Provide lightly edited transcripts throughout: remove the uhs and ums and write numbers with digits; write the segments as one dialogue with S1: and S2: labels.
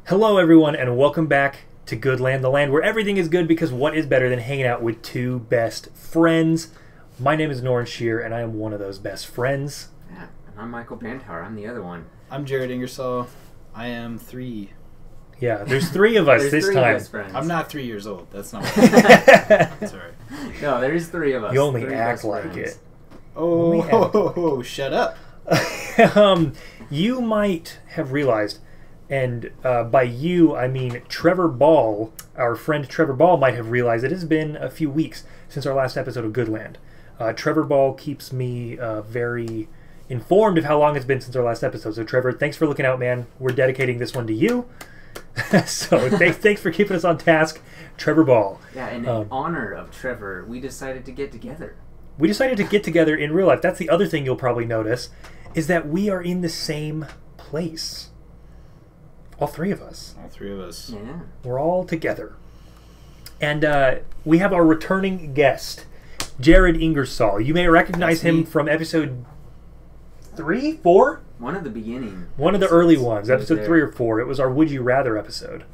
S1: Hello everyone and welcome back to Goodland, the land where everything is good because what is better than hanging out with two best friends? My name is Norrin and I am one of those best friends.
S2: Yeah, and I'm Michael Bantower. I'm the other one.
S3: I'm Jared Ingersoll. I am 3.
S1: Yeah, there's 3 of us
S2: There's
S1: this
S2: 3
S1: time.
S2: Of us friends.
S3: I'm not 3 years old. That's not what That's alright.
S2: No, there's 3 of us.
S1: You only
S2: 3
S1: act like
S2: friends.
S1: it.
S3: Oh, shut up.
S1: You might have realized, and by you I mean Trevor Ball, our friend Trevor Ball might have realized it has been a few weeks since our last episode of Goodland. Trevor Ball keeps me very informed of how long it's been since our last episode. So Trevor, thanks for looking out, man. We're dedicating this one to you. So thanks for keeping us on task, Trevor Ball.
S2: Yeah, and in honor of Trevor, we decided to get together.
S1: We decided to get together in real life. That's the other thing you'll probably notice, is that we are in the same place. All 3 of us.
S3: All 3 of us.
S2: Yeah.
S1: We're all together. And we have our returning guest, Jared Ingersoll. You may recognize him from episode 3, 4?
S2: One of the beginning.
S1: One of the early ones, episode 3 or 4. It was our Would You Rather episode.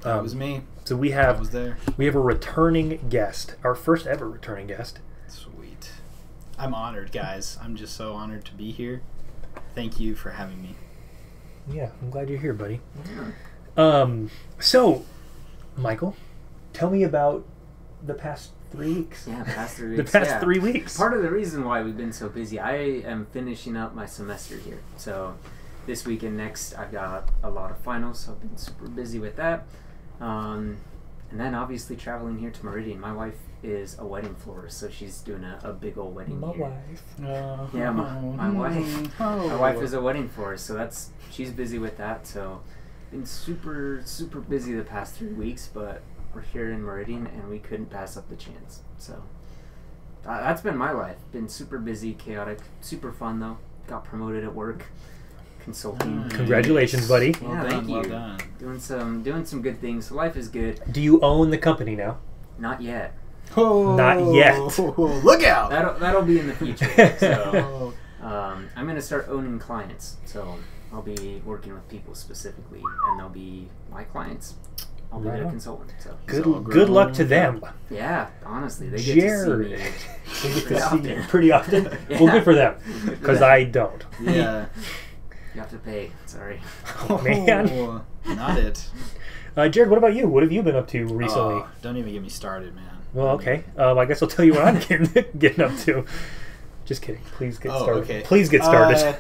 S3: That was me.
S1: So we
S3: I was there.
S1: We have a returning guest, our first ever returning guest.
S3: Sweet. I'm honored, guys. I'm just so honored to be here. Thank you for having me.
S1: Yeah, I'm glad you're here, buddy.
S2: Yeah.
S1: So, Michael, tell me about the past 3 weeks.
S2: Yeah, past 3 weeks.
S1: The past 3 weeks.
S2: Part of the reason why we've been so busy, I am finishing up my semester here. So this week and next, I've got a lot of finals, so I've been super busy with that. And then obviously traveling here to Meridian. My wife is a wedding florist, so she's doing a big old wedding
S1: My
S2: here.
S1: wife.
S2: Yeah, my wife. My wife is a wedding florist, so she's busy with that. So been super busy the past 3 weeks, but we're here in Meridian and we couldn't pass up the chance. So that's been my life. Been super busy, chaotic, super fun though. Got promoted at work, consulting.
S1: Congratulations, buddy.
S2: Yeah,
S3: Well
S2: thank
S3: done,
S2: you.
S3: well done.
S2: Doing some good things. So life is good.
S1: Do you own the company now?
S2: Not yet.
S3: Oh,
S1: Not yet.
S3: Look out!
S2: That'll be in the future. So I'm gonna start owning clients. So I'll be working with people specifically, and they'll be my clients. I'll be their consultant. So
S1: Good luck to them.
S2: yeah, honestly, they get
S1: Jared.
S2: to see me.
S1: They get
S2: Pretty
S1: to see
S2: often.
S1: you pretty often.
S2: Yeah.
S1: Well, good for them,
S2: Good for
S1: because
S2: them.
S1: I don't.
S3: Yeah.
S2: You have to pay. Sorry.
S1: Oh, man.
S3: Oh, not it.
S1: Jared, what about you? What have you been up to recently?
S3: Oh, don't even get me started, man.
S1: Well, okay. I guess I'll tell you what I'm getting up to. Just kidding. Please get started.
S3: Okay.
S1: Please get started.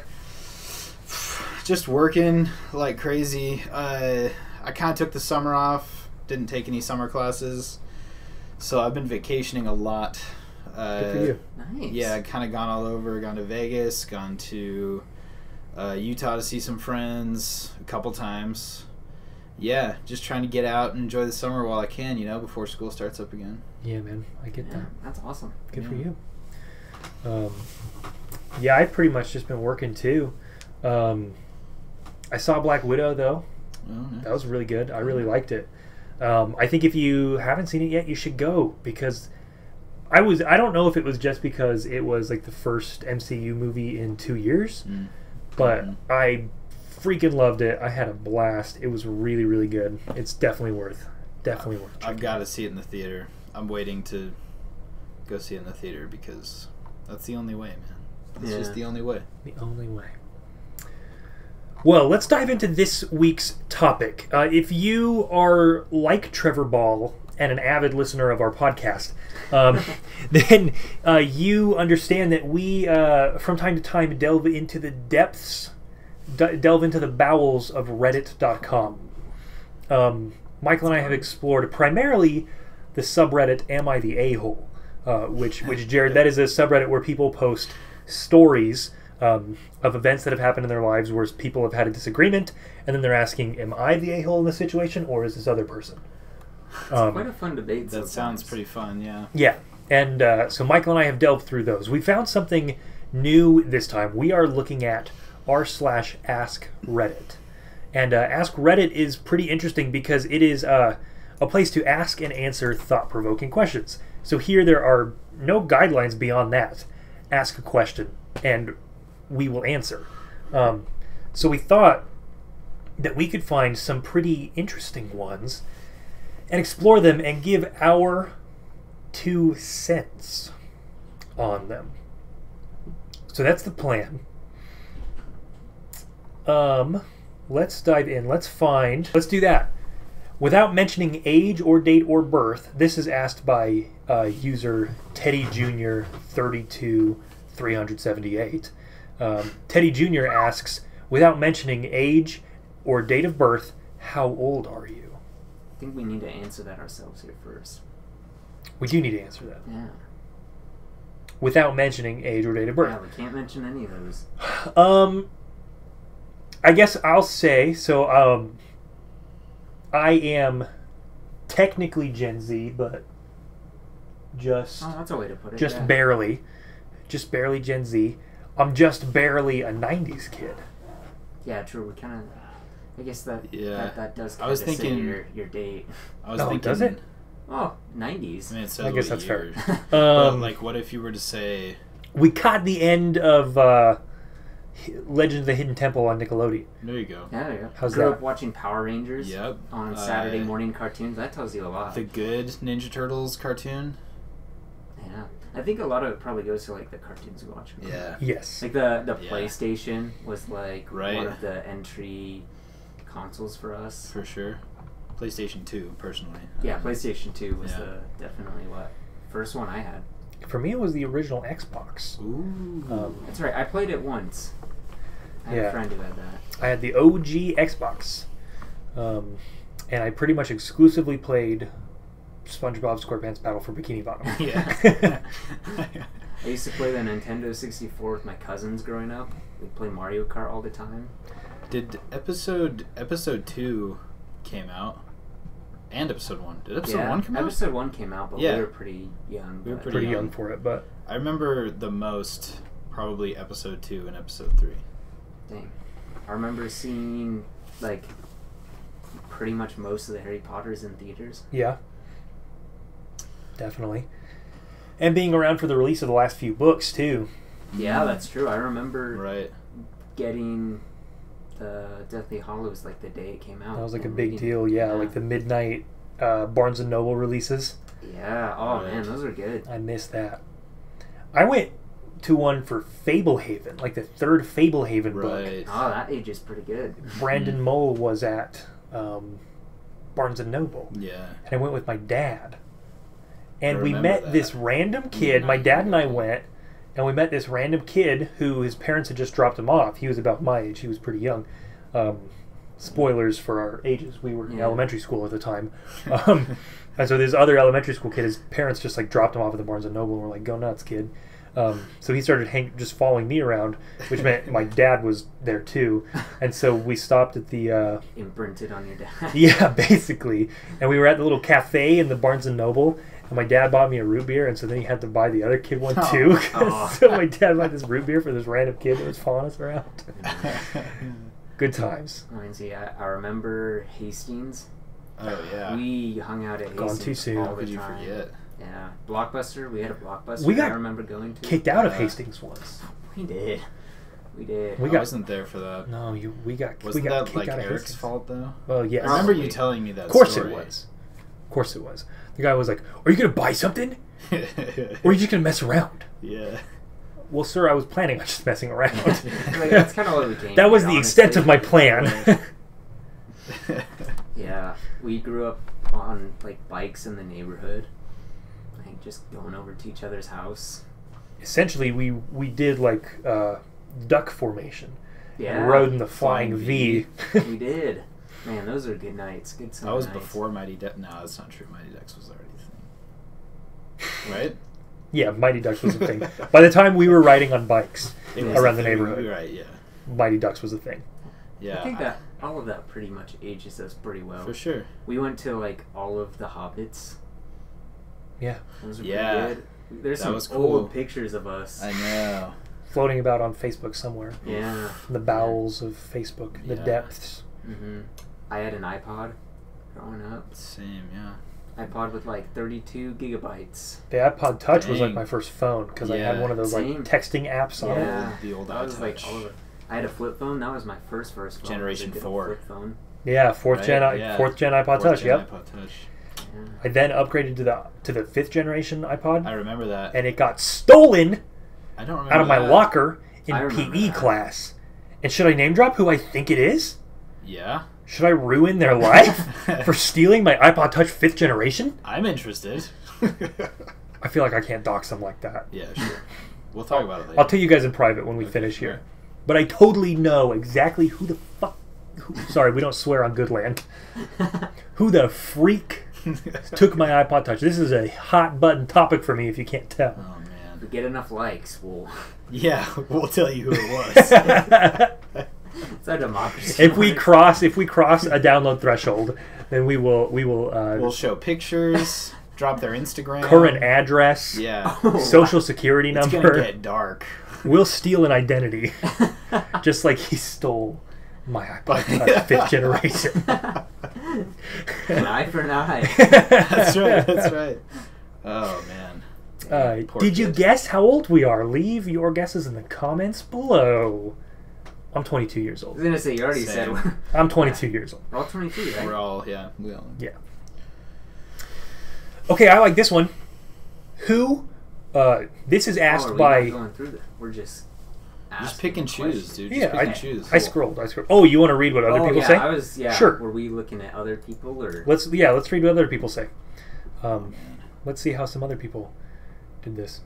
S3: Just working like crazy. I kind of took the summer off. Didn't take any summer classes. So I've been vacationing a lot.
S1: Good for you.
S2: Nice.
S3: Yeah, kind of gone all over. Gone to Vegas. Gone to Utah to see some friends a couple times. Yeah, just trying to get out and enjoy the summer while I can, before school starts up again.
S1: Yeah, man. I get
S2: Yeah,
S1: that.
S2: that's awesome.
S1: Good for you. Yeah, I've pretty much just been working too. I saw Black Widow though.
S3: Oh, nice.
S1: That was really good. I really liked it. I think if you haven't seen it yet, you should go, because I don't know if it was just because it was like the first MCU movie in 2 years, but I freaking loved it. I had a blast. It was really, really good. It's definitely worth
S3: I've got to see it in the theater. I'm waiting to go see it in the theater because that's the only way, man. It's just the only way.
S1: The only way. Well, let's dive into this week's topic. If you are like Trevor Ball and an avid listener of our podcast, then you understand that we, from time to time, delve into the depths, delve into the bowels of Reddit.com. Michael and I have explored primarily the subreddit Am I the A-Hole? Which Jared, that is a subreddit where people post stories of events that have happened in their lives where people have had a disagreement, and then they're asking, am I the a-hole in the situation, or is this other person?
S2: It's quite a fun debate.
S3: That sounds pretty fun, yeah.
S1: Yeah, and so Michael and I have delved through those. We found something new this time. We are looking at r/AskReddit. And AskReddit is pretty interesting because it is a place to ask and answer thought-provoking questions. So here there are no guidelines beyond that. Ask a question, and we will answer. So we thought that we could find some pretty interesting ones and explore them and give our 2 cents on them. So that's the plan. Let's dive in. Let's do that. Without mentioning age or date or birth, this is asked by user Teddy Jr. 32378. Teddy Jr. asks, without mentioning age or date of birth, how old are you?
S2: I think we need to answer that ourselves here first.
S1: We do need to answer that.
S2: Yeah.
S1: Without mentioning age or date of birth.
S2: Yeah, we can't mention any of those.
S1: I guess I'll say, so I am technically Gen Z, but just...
S2: Oh, that's a way to put it.
S1: Just
S2: yeah.
S1: barely. Just barely Gen Z. I'm just barely a 90s kid.
S2: Yeah, true. We kind of... I guess that does kind
S3: I was
S2: of
S3: thinking
S2: say your date.
S3: I was thinking...
S1: does it?
S2: Oh, 90s.
S3: I mean, it says
S1: I guess
S3: what
S1: that's
S3: years.
S1: fair.
S3: But, like, what if you were to say...
S1: We caught the end of Legend of the Hidden Temple on Nickelodeon.
S3: There you go.
S2: Yeah, there you go.
S1: How's
S2: Grew
S1: that?
S2: up watching Power Rangers on Saturday morning cartoons. That tells you a lot.
S3: The good Ninja Turtles cartoon?
S2: Yeah. I think a lot of it probably goes to, like, the cartoons we watch.
S3: Yeah.
S1: Yes.
S2: Like, the PlayStation was, like,
S3: Right.
S2: one of the entry consoles for us.
S3: For sure. PlayStation 2, personally.
S2: Yeah, PlayStation 2 was definitely first one I had.
S1: For me, it was the original Xbox.
S3: Ooh.
S2: That's right. I played it once. I had a friend who had that.
S1: I had the OG Xbox. And I pretty much exclusively played SpongeBob SquarePants Battle for Bikini Bottom.
S3: Yeah.
S2: I used to play the Nintendo 64 with my cousins growing up. We'd play Mario Kart all the time.
S3: Did episode 2 came out? And episode 1. Did episode 1 come out?
S2: Episode 1 came out, but we were pretty young.
S3: We were
S1: pretty young for it, but...
S3: I remember the most, probably episode 2 and episode 3.
S2: Dang. I remember seeing, like, pretty much most of the Harry Potters in theaters.
S1: Yeah. Definitely. And being around for the release of the last few books, too.
S2: Yeah, that's true. I remember getting... Deathly Hallows like the day it came out.
S1: That was like a big deal, like the midnight Barnes & Noble releases.
S2: Yeah, man, those are good.
S1: I missed that. I went to one for Fablehaven, like the third Fablehaven book.
S2: Oh, that age is pretty good.
S1: Brandon Mole was at Barnes & Noble.
S3: Yeah.
S1: And I went with my dad. And we met this random kid, my dad and I went, and we met this random kid who his parents had just dropped him off. He was about my age. He was pretty young. Spoilers for our ages. We were in elementary school at the time. And so this other elementary school kid, his parents just like dropped him off at the Barnes & Noble and were like, go nuts, kid. So he started just following me around, which meant my dad was there too. And so we stopped at the...
S2: Imprinted on your dad.
S1: Yeah, basically. And we were at the little cafe in the Barnes & Noble. And my dad bought me a root beer, and so then he had to buy the other kid one too. So my dad bought this root beer for this random kid that was following us around. Good times.
S2: I remember Hastings.
S3: Oh, yeah.
S2: We hung out at Hastings
S1: Gone too soon.
S2: all the
S3: Could you
S2: time.
S3: forget?
S2: Yeah. Blockbuster. We had a Blockbuster
S1: We got
S2: I remember going to.
S1: Kicked out of Hastings once.
S2: We did. I
S3: wasn't there for that.
S1: No, we got
S3: Wasn't
S1: got
S3: that
S1: kicked
S3: like
S1: out of
S3: Eric's
S1: Hastings.
S3: fault though?
S1: Well, yes.
S3: I remember you telling me that.
S1: Of course
S3: story.
S1: it was. Of course it was. The guy was like, "Are you going to buy something, or are you just going to mess around?"
S3: Yeah.
S1: Well, sir, I was planning on just messing around.
S2: Like, that's kind of what we came.
S1: That was the extent of my plan.
S2: Yeah, we grew up on like bikes in the neighborhood, like just going over to each other's house.
S1: Essentially, we did like duck formation.
S2: Yeah,
S1: and rode in the Flying V.
S2: We did. Man, those are good nights. Good summer
S3: That was
S2: nights.
S3: before Mighty Ducks. No, that's not true. Mighty Ducks was already a thing. Right?
S1: Yeah, Mighty Ducks was a thing. By the time we were riding on bikes around the
S3: thing.
S1: neighborhood,
S3: Right? Yeah.
S1: Mighty Ducks was a thing.
S3: Yeah.
S2: I think that all of that pretty much ages us pretty well.
S3: For sure.
S2: We went to like all of the Hobbits.
S1: Yeah.
S2: Those are
S3: Yeah.
S2: pretty good. There's
S3: That
S2: some
S3: was cool.
S2: old pictures of us.
S3: I know.
S1: Floating about on Facebook somewhere.
S2: Yeah.
S1: In the bowels of Facebook, the
S3: Yeah.
S1: depths.
S2: Mm-hmm. I had an iPod growing up.
S3: Same. Yeah.
S2: iPod with like 32 gigabytes.
S1: The iPod Touch was like
S3: Dang.
S1: my first phone because I had
S3: Yeah.
S1: one of those like
S2: Same.
S1: texting apps on it.
S2: Yeah.
S3: The old
S2: That was like
S3: iTouch.
S2: all of it. I had a flip phone. That was my first phone.
S3: Generation
S2: Was a
S3: 4.
S2: Flip phone.
S1: Yeah, fourth
S3: Right?
S1: gen,
S3: Yeah.
S1: fourth gen iPod
S3: Fourth
S1: Touch.
S3: gen
S1: Yep.
S3: iPod Touch.
S2: Yeah.
S1: I then upgraded to the fifth generation iPod,
S3: I remember that.
S1: and it got stolen
S3: I don't remember
S1: out of my
S3: that.
S1: locker
S2: I
S1: in
S2: remember
S1: PE
S2: that.
S1: class. And should I name drop who I think it is?
S3: Yeah.
S1: Should I ruin their life for stealing my iPod Touch fifth generation?
S3: I'm interested.
S1: I feel like I can't dox them like that.
S3: Yeah, sure. We'll talk about it later.
S1: I'll tell you guys in private when we finish here. But I totally know exactly who the fuck... sorry, we don't swear on Goodland. Who the freak took my iPod Touch. This is a hot button topic for me if you can't tell.
S3: Oh man.
S2: If we get enough likes, we'll...
S3: Yeah, we'll tell you who it was.
S2: It's a democracy.
S1: If we cross a download threshold, then we will
S3: We'll show pictures, drop their Instagram.
S1: current address,
S3: Yeah.
S1: social security
S3: It's
S1: number.
S3: gonna get dark.
S1: We'll steal an identity, just like he stole my iPod Touch fifth generation.
S2: An eye for an eye.
S3: That's right. That's right. Oh man. Poor
S1: Did you
S3: kid.
S1: guess how old we are? Leave your guesses in the comments below. I'm 22 years
S2: I was
S1: old.
S2: going to say, you already
S3: Same.
S2: said
S1: I'm 22 years old.
S2: we're all 22, right?
S3: We're all we all.
S1: Yeah. Okay, I like this one. Who? This is asked
S2: are we
S1: by.
S2: not going through that? We're just
S3: Just pick and
S2: asking
S3: choose,
S2: questions.
S3: dude.
S1: Yeah,
S3: Just pick and choose.
S1: I scrolled. Oh, you want to read what other people say?
S2: I was,
S1: Sure.
S2: Were we looking at other people or?
S1: Let's read what other people say. Let's see how some other people did this.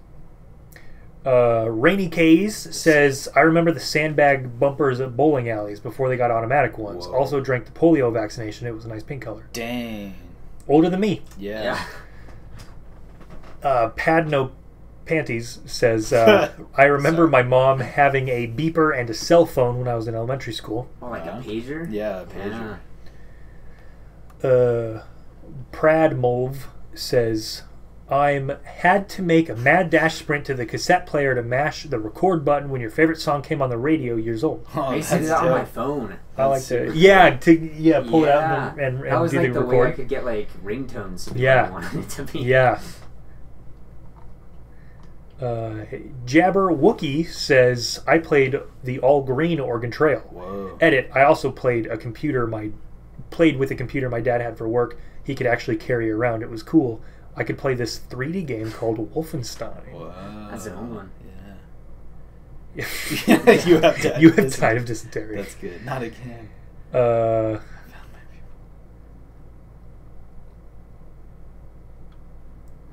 S1: Rainy Kays says, I remember the sandbag bumpers at bowling alleys before they got automatic ones.
S3: Whoa.
S1: Also drank the polio vaccination. It was a nice pink color.
S3: Dang.
S1: Older than me.
S3: Yeah.
S1: Pad No Panties says, I remember my mom having a beeper and a cell phone when I was in elementary school.
S2: Oh, like a pager?
S3: Yeah, a pager.
S1: Prad Mauve says, had to make a mad dash sprint to the cassette player to mash the record button when your favorite song came on the radio years old.
S3: Oh,
S2: I used to do
S3: that's
S2: that on my
S3: dope.
S2: phone.
S1: I like
S2: That's
S1: to,
S2: super
S1: pull it out and
S2: that was
S1: do
S2: like
S1: the
S2: the way I
S1: record.
S2: could get like ringtones to be
S1: Yeah.
S2: what I wanted it to be.
S1: Yeah. Jabber Wookie says, I played the all green Oregon Trail.
S3: Whoa.
S1: Edit, I also played with a computer my dad had for work. He could actually carry around. It was cool. I could play this 3D game called Wolfenstein.
S3: Wow.
S2: That's an old one.
S3: Yeah. You have died.
S1: You have died of dysentery.
S3: That's good. Not again.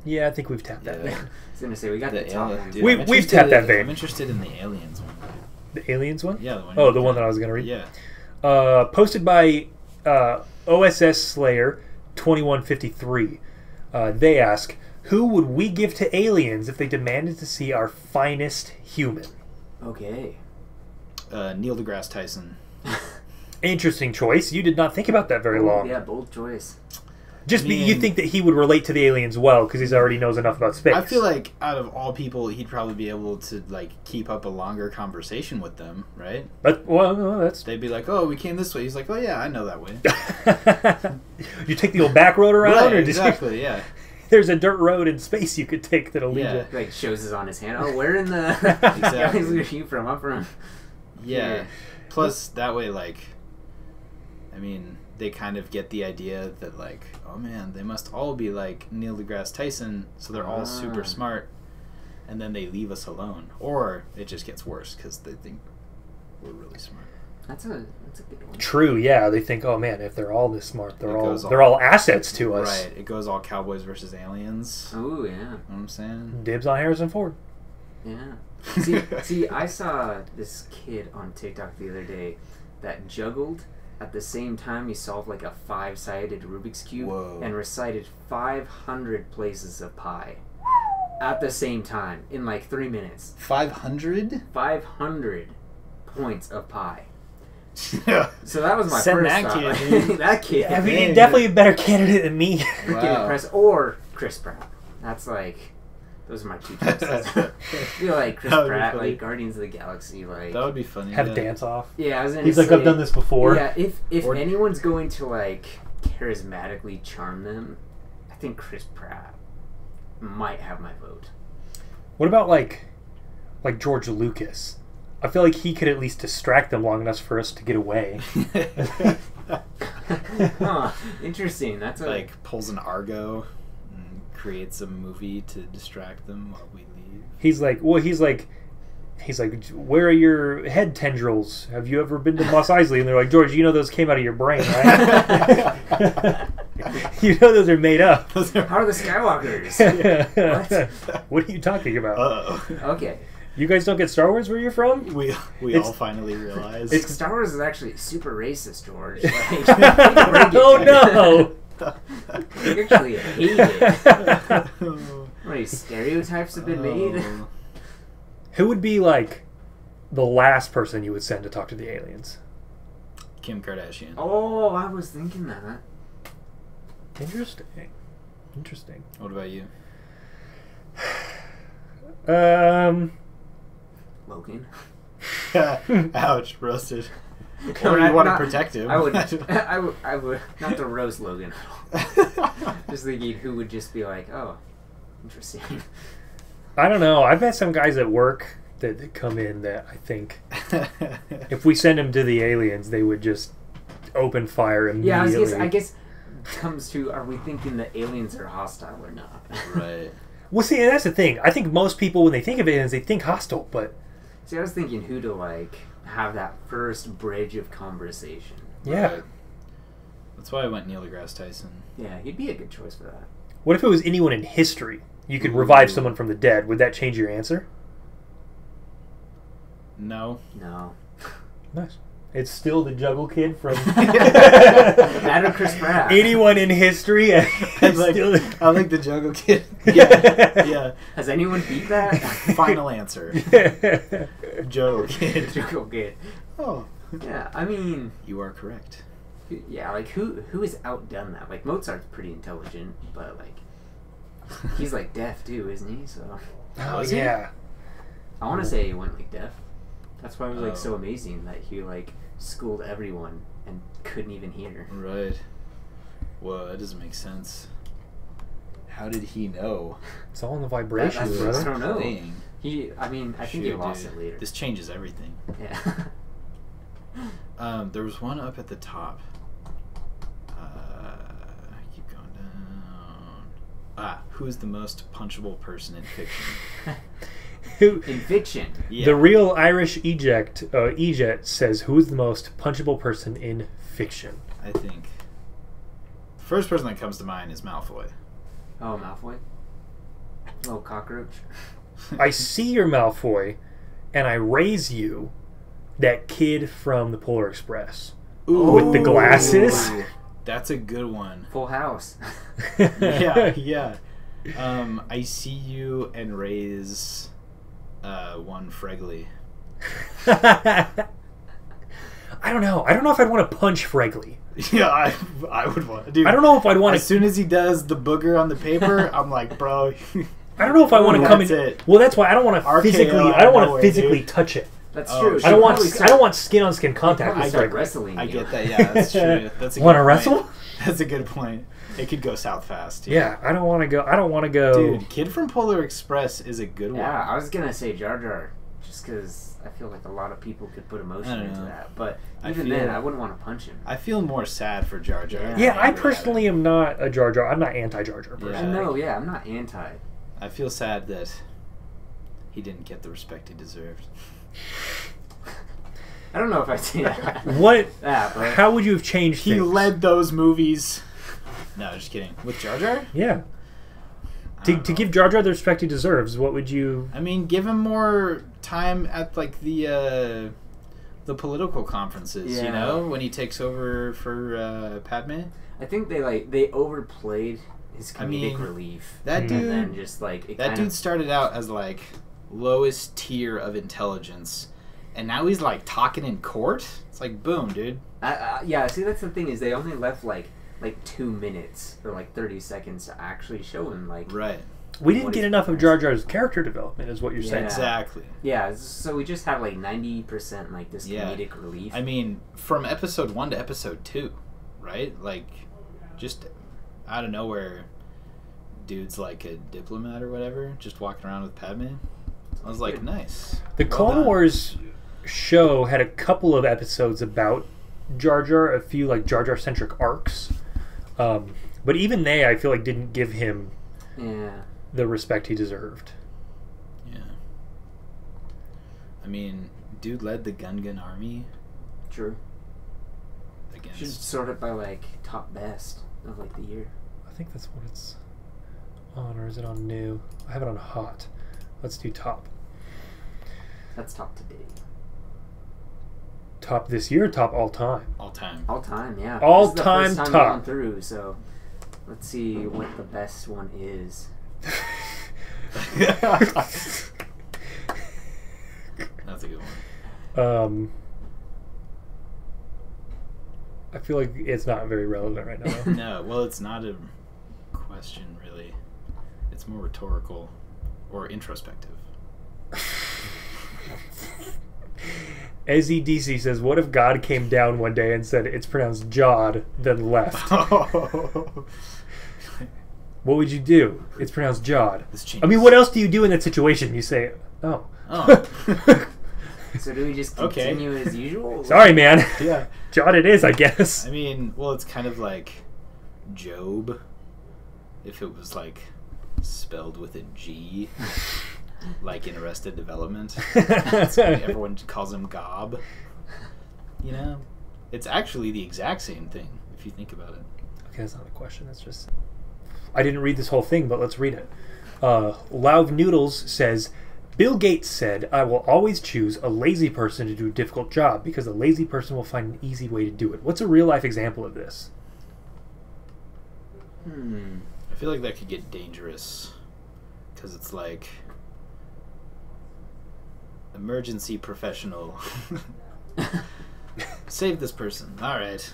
S1: Yeah, I think we've tapped that
S3: Yeah.
S1: vein.
S2: I was gonna say we got the top ones.
S3: Dude,
S1: We-
S3: I'm
S1: we've
S3: interested
S1: tapped that
S3: in-
S1: vein.
S3: I'm interested in the aliens one.
S1: The aliens one?
S3: Yeah, the one.
S1: Oh, the one that I was going to read?
S3: Yeah.
S1: Posted by OSS Slayer 2153. They ask, who would we give to aliens if they demanded to see our finest human?
S2: Okay.
S3: Neil deGrasse Tyson.
S1: Interesting choice. You did not think about that very long.
S2: Yeah, bold choice.
S1: You think that he would relate to the aliens well because he already knows enough about space.
S3: I feel like out of all people, he'd probably be able to like keep up a longer conversation with them, right?
S1: But, well, no, that's...
S3: They'd be like, "Oh, we came this way." He's like, "Oh yeah, I know that way."
S1: You take the old back road around?
S3: Right,
S1: or
S3: exactly. Yeah.
S1: There's a dirt road in space you could take that'll lead
S3: Yeah.
S1: you.
S2: Like shows us on his hand. Oh, where in the
S3: Exactly.
S2: galaxy are you from? I'm from.
S3: Yeah.
S2: Here.
S3: Plus, that way, like, I mean, they kind of get the idea that, like, oh man, they must all be like Neil deGrasse Tyson, so they're all super smart, and then they leave us alone. Or it just gets worse because they think we're really smart.
S2: That's a good one.
S1: True, yeah. They think, oh man, if they're all this smart, they're
S3: goes
S1: all assets to us.
S3: Right. It goes all cowboys versus aliens.
S2: Oh yeah.
S3: You know what I'm saying?
S1: Dibs on Harrison Ford.
S2: Yeah. See, I saw this kid on TikTok the other day that juggled at the same time he solved like a 5-sided Rubik's Cube
S3: Whoa.
S2: and recited 500 places of pi. at the same time in like 3 minutes.
S3: 500?
S2: 500 points of pie. So that was my
S3: Send
S2: first
S3: that
S2: thought.
S3: kid, dude.
S2: That kid.
S1: I mean, definitely a better candidate than me.
S2: Freaking impressed. Or Chris Pratt. That's like, those are my two choices. I feel like Chris Pratt, like Guardians of the Galaxy, like
S3: that would be funny.
S1: Have a dance off.
S2: Yeah, I was gonna
S1: He's
S2: say,
S1: like, I've done this before.
S2: Yeah, if anyone's going to like charismatically charm them, I think Chris Pratt might have my vote.
S1: What about like George Lucas? I feel like he could at least distract them long enough for us to get away.
S2: Huh, interesting. That's
S3: like pulls an Argo and creates a movie to distract them while we leave.
S1: He's like, where are your head tendrils? Have you ever been to Mos Eisley? And they're like, George, you know those came out of your brain, right? You know those are made up.
S2: How are the Skywalkers?
S1: What are you talking about?
S3: Uh-oh.
S2: Okay.
S1: You guys don't get Star Wars where you're from?
S3: We all finally realized.
S2: Star Wars is actually super racist, George. Like,
S1: Oh no!
S2: I actually hate it. How many stereotypes have been made?
S1: Who would be like the last person you would send to talk to the aliens?
S3: Kim Kardashian.
S2: Oh, I was thinking that.
S1: Interesting.
S3: What about you?
S2: Logan.
S3: Ouch, roasted.
S2: No,
S3: Or you want to protect him.
S2: I would not to roast Logan. Just thinking who would just be like, oh, interesting.
S1: I don't know. I've met some guys at work that come in that I think if we send them to the aliens, they would just open fire immediately.
S2: Yeah, I guess comes to, are we thinking the aliens are hostile or not?
S3: Right.
S1: Well, see, and that's the thing. I think most people, when they think of aliens, they think hostile, but...
S2: See, I was thinking who to, like, have that first bridge of conversation.
S1: Yeah.
S3: Right. That's why I went Neil deGrasse Tyson.
S2: Yeah, he'd be a good choice for that.
S1: What if it was anyone in history? You could revive someone from the dead. Would that change your answer?
S3: No.
S2: No.
S1: Nice. It's still the Juggle Kid from...
S2: That or Chris Pratt.
S1: Anyone in history.
S3: I like the Juggle Kid. Yeah.
S2: Has anyone beat that?
S3: Final answer. Juggle Kid.
S2: Juggle Kid.
S3: Oh.
S2: Yeah, I mean...
S3: You are correct.
S2: Yeah, like, who has outdone that? Like, Mozart's pretty intelligent, but, like, he's, like, deaf, too, isn't he? So...
S1: Oh, yeah.
S2: I want to say he went, like, deaf. That's why it was, like, so amazing that he, like, schooled everyone and couldn't even hear.
S3: Right. Well, that doesn't make sense. How did he know?
S1: It's all in the vibrations, brother.
S2: I don't know.
S3: Dang.
S2: I think he lost it later.
S3: This changes everything.
S2: Yeah.
S3: There was one up at the top. Keep going down. Who is the most punchable person in fiction?
S2: In fiction.
S3: Yeah.
S1: The real Irish Ejet says, who is the most punchable person in fiction?
S3: I think the first person that comes to mind is Malfoy.
S2: Oh, Malfoy? Little cockroach?
S1: I see your Malfoy, and I raise you that kid from the Polar Express.
S3: Ooh.
S1: With the glasses.
S3: That's a good one.
S2: Full House.
S3: Yeah. I see you and raise one Fregley.
S1: I don't know. I don't know if I'd want to punch Fregley.
S3: Yeah, I would want. Dude,
S1: I don't know if I'd want to.
S3: As soon as he does the booger on the paper, I'm like, bro.
S1: I don't know if I want to come in.
S3: It.
S1: Well, that's why I don't want to physically. I don't want to physically touch it.
S2: That's true.
S1: I don't want skin on skin contact with Fregley.
S2: Wrestling.
S3: I get that. Yeah, that's true. That's a
S1: Want to
S3: good
S1: wrestle?
S3: point. That's a good point. It could go south fast.
S1: Yeah, I don't want to go. I don't want to go.
S3: Dude, Kid from Polar Express is a good one.
S2: Yeah, I was gonna say Jar Jar, just because I feel like a lot of people could put emotion into that. But even then, I wouldn't want to punch him.
S3: I feel more sad for Jar Jar.
S1: Yeah, I personally am not a Jar Jar. I'm not anti-Jar Jar person.
S2: No, yeah, I'm not anti.
S3: I feel sad that he didn't get the respect he deserved.
S2: I don't know if I'd say that.
S1: What?
S2: But
S1: how would you have changed
S3: He
S1: things?
S3: led those movies. No, just kidding. With Jar Jar?
S1: Yeah. To give Jar Jar the respect he deserves, what would you...
S3: I mean, give him more time at, like, the political conferences, you know? When he takes over for Padme.
S2: I think they overplayed his comedic relief.
S3: That dude,
S2: and then just like
S3: that dude started out as like lowest tier of intelligence, and now he's like talking in court. It's like boom, dude.
S2: Yeah, see, that's the thing is they only left like 2 minutes or like 30 seconds to actually show him like
S3: right.
S1: We didn't get enough of Jar Jar's character development, is what you're saying.
S3: Exactly.
S2: Yeah, so we just have like 90% like this comedic relief.
S3: I mean, from episode 1 to episode 2, right? Like, just out of nowhere, dude's like a diplomat or whatever, just walking around with Padme. I was like, nice.
S1: The Clone Wars show had a couple of episodes about Jar Jar, a few like Jar Jar centric arcs, but even they, I feel like, didn't give him the respect he deserved.
S3: Yeah. I mean, dude led the Gungan army.
S2: True.
S3: Against...
S2: Should sort it by like top best of like the year.
S1: I think that's what it's on, or is it on new? I have it on hot. Let's do top.
S2: That's top today.
S1: Top this year, top all time.
S3: All time.
S2: All time, yeah.
S1: All
S2: this is
S1: time
S2: the first time
S1: top.
S2: Gone through, so let's see what the best one is.
S3: That's a good one.
S1: I feel like it's not very relevant right now.
S3: No, well, it's not a question, really. It's more rhetorical or introspective.
S1: SEDC says, what if God came down one day and said it's pronounced Jod, then left? What would you do? It's pronounced Jod. I mean, what else do you do in that situation? You say, oh.
S2: So do we just continue as usual?
S1: Sorry, man.
S3: Yeah.
S1: Jod it is, I guess.
S3: I mean, well, it's kind of like Job, if it was like spelled with a G. Like in Arrested Development. Everyone calls him Gob. You know? It's actually the exact same thing, if you think about it.
S1: Okay, that's not a question. That's just... I didn't read this whole thing, but let's read it. Lauv Noodles says, Bill Gates said, I will always choose a lazy person to do a difficult job because a lazy person will find an easy way to do it. What's a real-life example of this?
S3: I feel like that could get dangerous. Because it's like... emergency professional. Save this person. All right.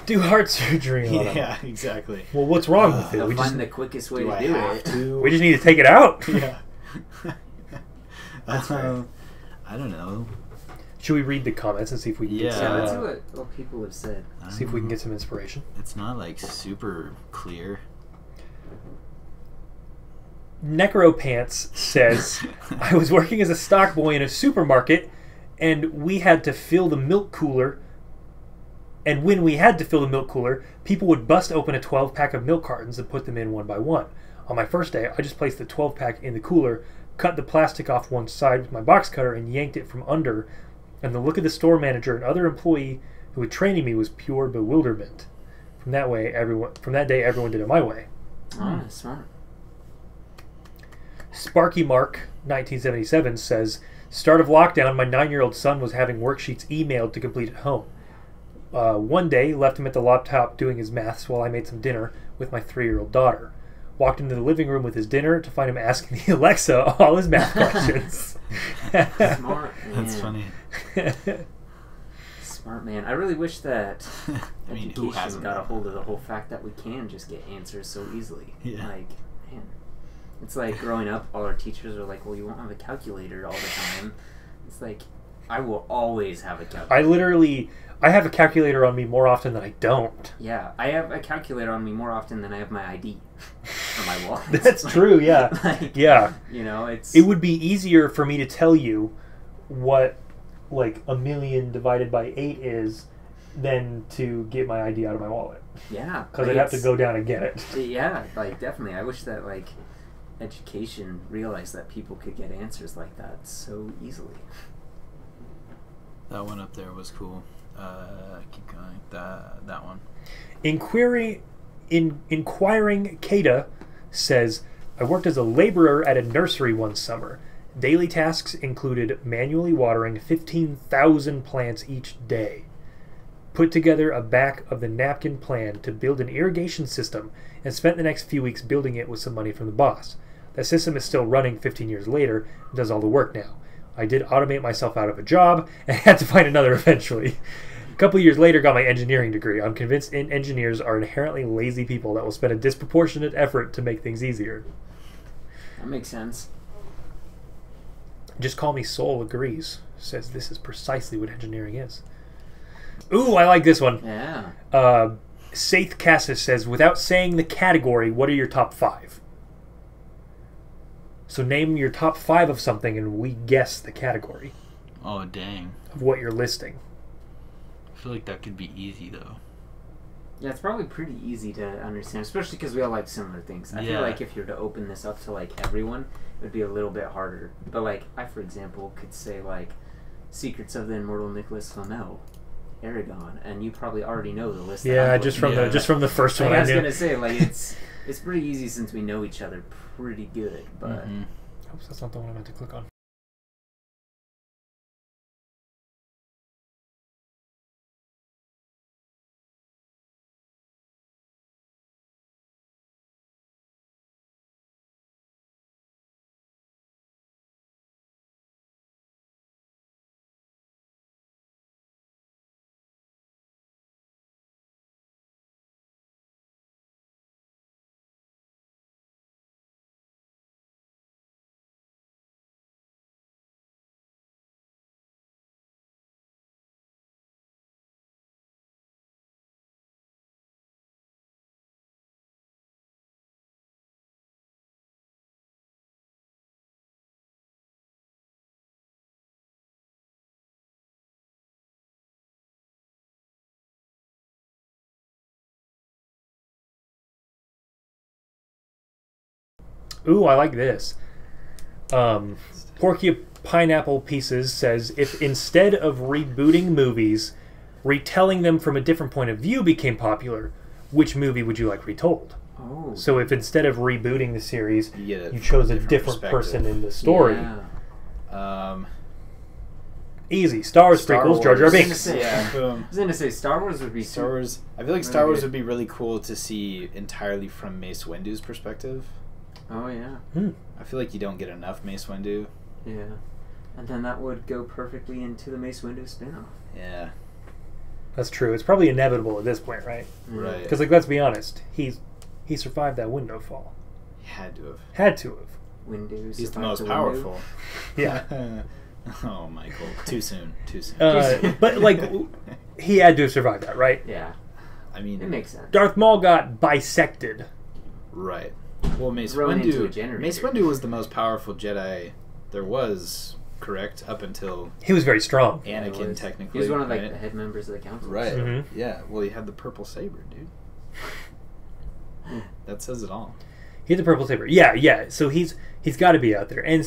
S1: Do heart surgery on him.
S3: Yeah, exactly.
S1: Well, what's wrong with it?
S2: We find the quickest way to do it.
S1: We just need to take it out.
S3: Yeah.
S2: That's right.
S3: I don't know.
S1: Should we read the comments and see if we can get some...
S2: let's see what people have said.
S1: See if we can get some inspiration.
S3: It's not like super clear.
S1: Necropants says, I was working as a stock boy in a supermarket, and we had to fill the milk cooler. And when we had to fill the milk cooler, people would bust open a 12-pack of milk cartons and put them in one by one. On my first day, I just placed the 12-pack in the cooler, cut the plastic off one side with my box cutter, and yanked it from under. And the look of the store manager and other employee who was training me was pure bewilderment. From that day, everyone did it my way.
S2: Oh, smart.
S1: Sparky Mark 1977 says, start of lockdown, my 9-year-old son was having worksheets emailed to complete at home. One day, left him at the laptop doing his maths while I made some dinner with my 3-year-old daughter. Walked into the living room with his dinner to find him asking the Alexa all his math questions.
S2: Smart man.
S3: That's funny.
S2: Smart man. I really wish that
S3: I mean,
S2: education
S3: who hasn't
S2: got a hold of the whole fact that we can just get answers so easily.
S3: Yeah.
S2: Like, man. It's like growing up, all our teachers are like, well, you won't have a calculator all the time. It's like, I will always have a calculator.
S1: I have a calculator on me more often than I don't.
S2: Yeah, I have a calculator on me more often than I have my ID or my wallet.
S1: That's true, yeah. Yeah.
S2: You know,
S1: it would be easier for me to tell you what, like, 1,000,000 divided by 8 is than to get my ID out of my wallet.
S2: Yeah.
S1: Because I'd have to go down and get it.
S2: Yeah, like, definitely. I wish that, like, education realized that people could get answers like that so easily.
S3: That one up there was cool. Keep going. That one.
S1: Inquiring Kata says, I worked as a laborer at a nursery one summer. Daily tasks included manually watering 15,000 plants each day, put together a back of the napkin plan to build an irrigation system and spent the next few weeks building it with some money from the boss. The system is still running 15 years later and does all the work now. I did automate myself out of a job and had to find another eventually. A couple years later, got my engineering degree. I'm convinced engineers are inherently lazy people that will spend a disproportionate effort to make things easier.
S2: That makes sense.
S1: Just Call Me Soul agrees. Says this is precisely what engineering is. Ooh, I like this one.
S2: Yeah.
S1: Saith Cassis says, without saying the category, what are your top 5? So name your top 5 of something and we guess the category.
S3: Oh, dang.
S1: Of what you're listing.
S3: I feel like that could be easy, though.
S2: Yeah, it's probably pretty easy to understand, especially because we all like similar things. I feel like if you were to open this up to, like, everyone, it would be a little bit harder. But, like, I, for example, could say, like, Secrets of the Immortal Nicholas Flamel, Aragon, and you probably already know the list.
S1: Yeah, just from the first one.
S2: I was gonna say, like, it's pretty easy since we know each other pretty good. But
S1: Oops, that's not the one I meant to click on. Ooh, I like this. Porky Pineapple Pieces says, if instead of rebooting movies, retelling them from a different point of view became popular, which movie would you like retold?
S2: Oh.
S1: So if instead of rebooting the series, you
S3: chose
S1: chose a different person in the story.
S2: Yeah.
S1: Easy. Star Wars prequels, Jar Jar Binks.
S3: Yeah, boom.
S2: I was gonna say Star Wars would be
S3: Star Wars. I feel like Star Wars would be really cool to see entirely from Mace Windu's perspective.
S2: Oh yeah.
S3: I feel like you don't get enough Mace Windu.
S2: Yeah. And then that would go perfectly into the Mace Windu spin-off.
S3: Yeah.
S1: That's true. It's probably inevitable at this point, right?
S3: Right.
S1: Because, like, let's be honest, he survived that window fall.
S3: He had to have.
S1: Had to have.
S2: Windu.
S3: He's the most powerful.
S1: Yeah.
S3: Oh, Michael. Too soon. Too soon.
S1: But, like, he had to have survived that, right?
S2: Yeah.
S3: I mean,
S2: it makes sense.
S1: Darth Maul got bisected.
S3: Right. Well, Mace
S2: Thrown into a generator.
S3: Mace Windu was the most powerful Jedi there was, correct? Up until
S1: he was very strong.
S3: Anakin, technically.
S2: He was one of, like, the head members of the council.
S3: Right.
S1: Mm-hmm.
S3: Yeah. Well, he had the purple saber, dude. That says it all.
S1: He had the purple saber. Yeah, yeah. So he's got to be out there. And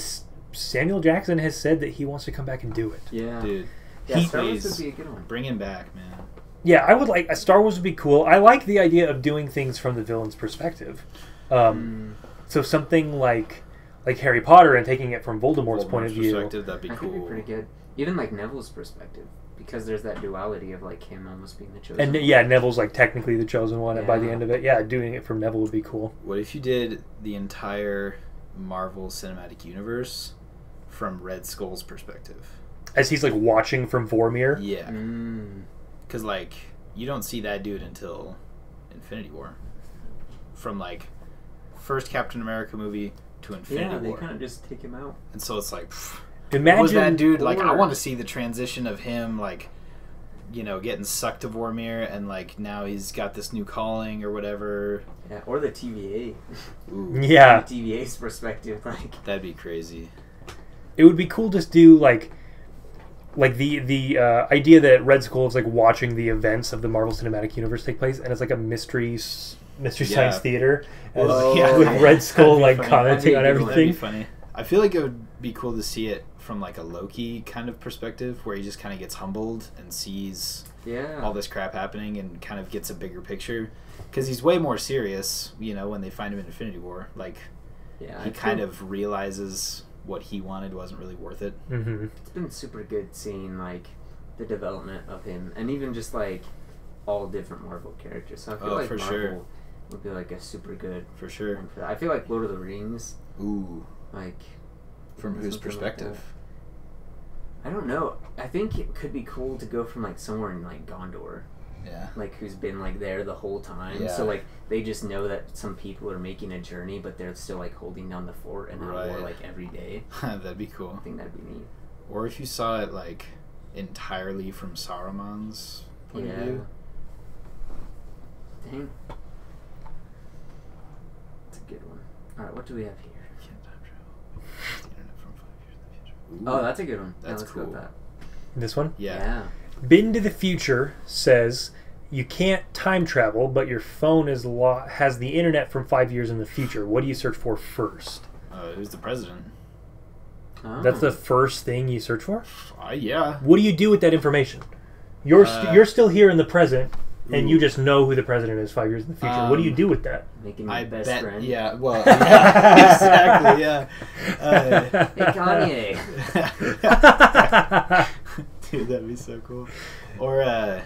S1: Samuel Jackson has said that he wants to come back and do it.
S2: Yeah.
S3: Dude.
S2: Yeah, Star Wars would be a good one.
S3: Bring him back, man.
S1: Yeah, I would like... Star Wars would be cool. I like the idea of doing things from the villain's perspective. So something like Harry Potter and taking it from Voldemort's point of view.
S3: That'd be cool.
S2: That could be pretty good. Even like Neville's perspective, because there's that duality of like him almost being the chosen
S1: And
S2: one.
S1: yeah, Neville's like technically the chosen one, and by the end of it, yeah, doing it from Neville would be cool.
S3: What if you did the entire Marvel Cinematic Universe from Red Skull's perspective?
S1: As he's like watching from Vormir?
S3: Yeah. Because like, you don't see that dude until Infinity War. From like, first Captain America movie to Infinity War.
S2: Yeah, they kind of just take him out.
S3: And so it's like,
S1: imagine
S3: was that dude, like, I want to see the transition of him, like, you know, getting sucked to Vormir, and like, now he's got this new calling or whatever.
S2: Yeah, or the TVA.
S3: Ooh.
S1: Yeah.
S2: The TVA's perspective, like.
S3: That'd be crazy.
S1: It would be cool to do like the idea that Red Skull is like watching the events of the Marvel Cinematic Universe take place, and it's like a mystery science theater, with Red Skull like commenting on everything.
S3: That'd be funny. I feel like it would be cool to see it from like a Loki kind of perspective, where he just kind of gets humbled and sees all this crap happening and kind of gets a bigger picture, because he's way more serious, you know, when they find him in Infinity War. Like, he kind of realizes what he wanted wasn't really worth it.
S1: Mm-hmm.
S2: It's been super good seeing like the development of him, and even just like all different Marvel characters. So I feel like
S3: for
S2: Marvel
S3: sure.
S2: would be like a super good
S3: For sure.
S2: one for that. I feel like Lord of the Rings,
S3: Ooh.
S2: like
S3: From whose
S2: something like
S3: perspective?
S2: that. I don't know. I think it could be cool to go from like somewhere in like Gondor,
S3: Yeah.
S2: like who's been like there the whole time.
S3: Yeah.
S2: So like they just know that some people are making a journey, but they're still like holding down the fort and not war
S3: Right.
S2: like every day.
S3: That'd be cool.
S2: I think that'd be neat.
S3: Or if you saw it like entirely from Saruman's point of view.
S2: Dang. That's a good one. Alright, what do we have here?
S3: Can't time travel. The internet from 5 years in the future. Ooh,
S2: Oh, that's a good one.
S3: That's
S2: let's go with
S3: cool.
S2: that.
S1: This one?
S3: Yeah.
S1: Been to the Future says you can't time travel, but your phone has the internet from 5 years in the future. What do you search for first?
S3: Who's the president?
S2: Oh.
S1: That's the first thing you search for?
S3: Yeah.
S1: What do you do with that information? You're still here in the present, and you just know who the president is 5 years in the future. What do you do with that?
S2: Making your
S3: I
S2: best
S3: bet.
S2: friend.
S3: Yeah. Well. Yeah, exactly. Yeah.
S2: Hey, Kanye.
S3: Dude, that'd be so cool. Or I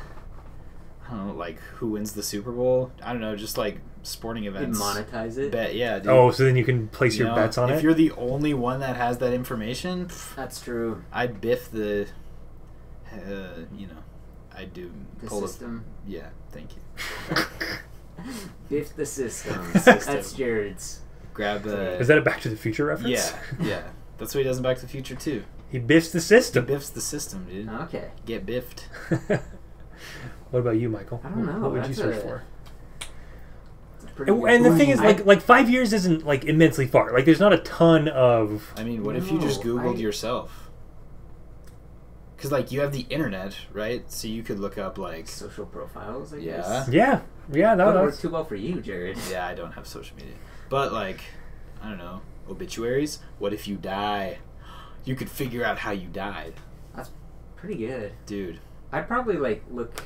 S3: don't know, like who wins the Super Bowl? I don't know, just like sporting
S2: You'd
S3: events.
S2: monetize it.
S3: Bet, yeah, dude.
S1: Oh, so then you can place
S3: You
S1: your
S3: know,
S1: bets on
S3: if
S1: it?
S3: you're the only one that has that information,
S2: That's true.
S3: I'd biff the. I'd do
S2: The
S3: pull
S2: system.
S3: Yeah, thank you.
S2: Biff the system.
S3: System.
S2: That's Jared's.
S3: Grab the.
S1: Is that a Back to the Future reference?
S3: Yeah, yeah. That's what he does in Back to the Future too.
S1: He biffs the
S3: He
S1: system.
S3: biffs the system, dude.
S2: Okay.
S3: Get biffed.
S1: What about you, Michael?
S2: I don't know.
S1: What would you
S2: That's
S1: search
S2: a-
S1: for?
S2: It's pretty
S1: And,
S2: good.
S1: and the thing is,
S2: I-
S1: like 5 years isn't like immensely far. Like, there's not a ton of.
S3: I mean, what if you just
S2: No,
S3: Googled yourself? Because, like, you have the internet, right? So you could look up, like...
S2: social profiles, I
S3: Yeah.
S2: guess.
S1: Yeah,
S2: That
S1: no,
S2: would work
S1: that's
S2: too well for you, Jared.
S3: Yeah, I don't have social media. But, like, I don't know, obituaries? What if you die? You could figure out how you died.
S2: Pretty good.
S3: Dude.
S2: I'd probably like look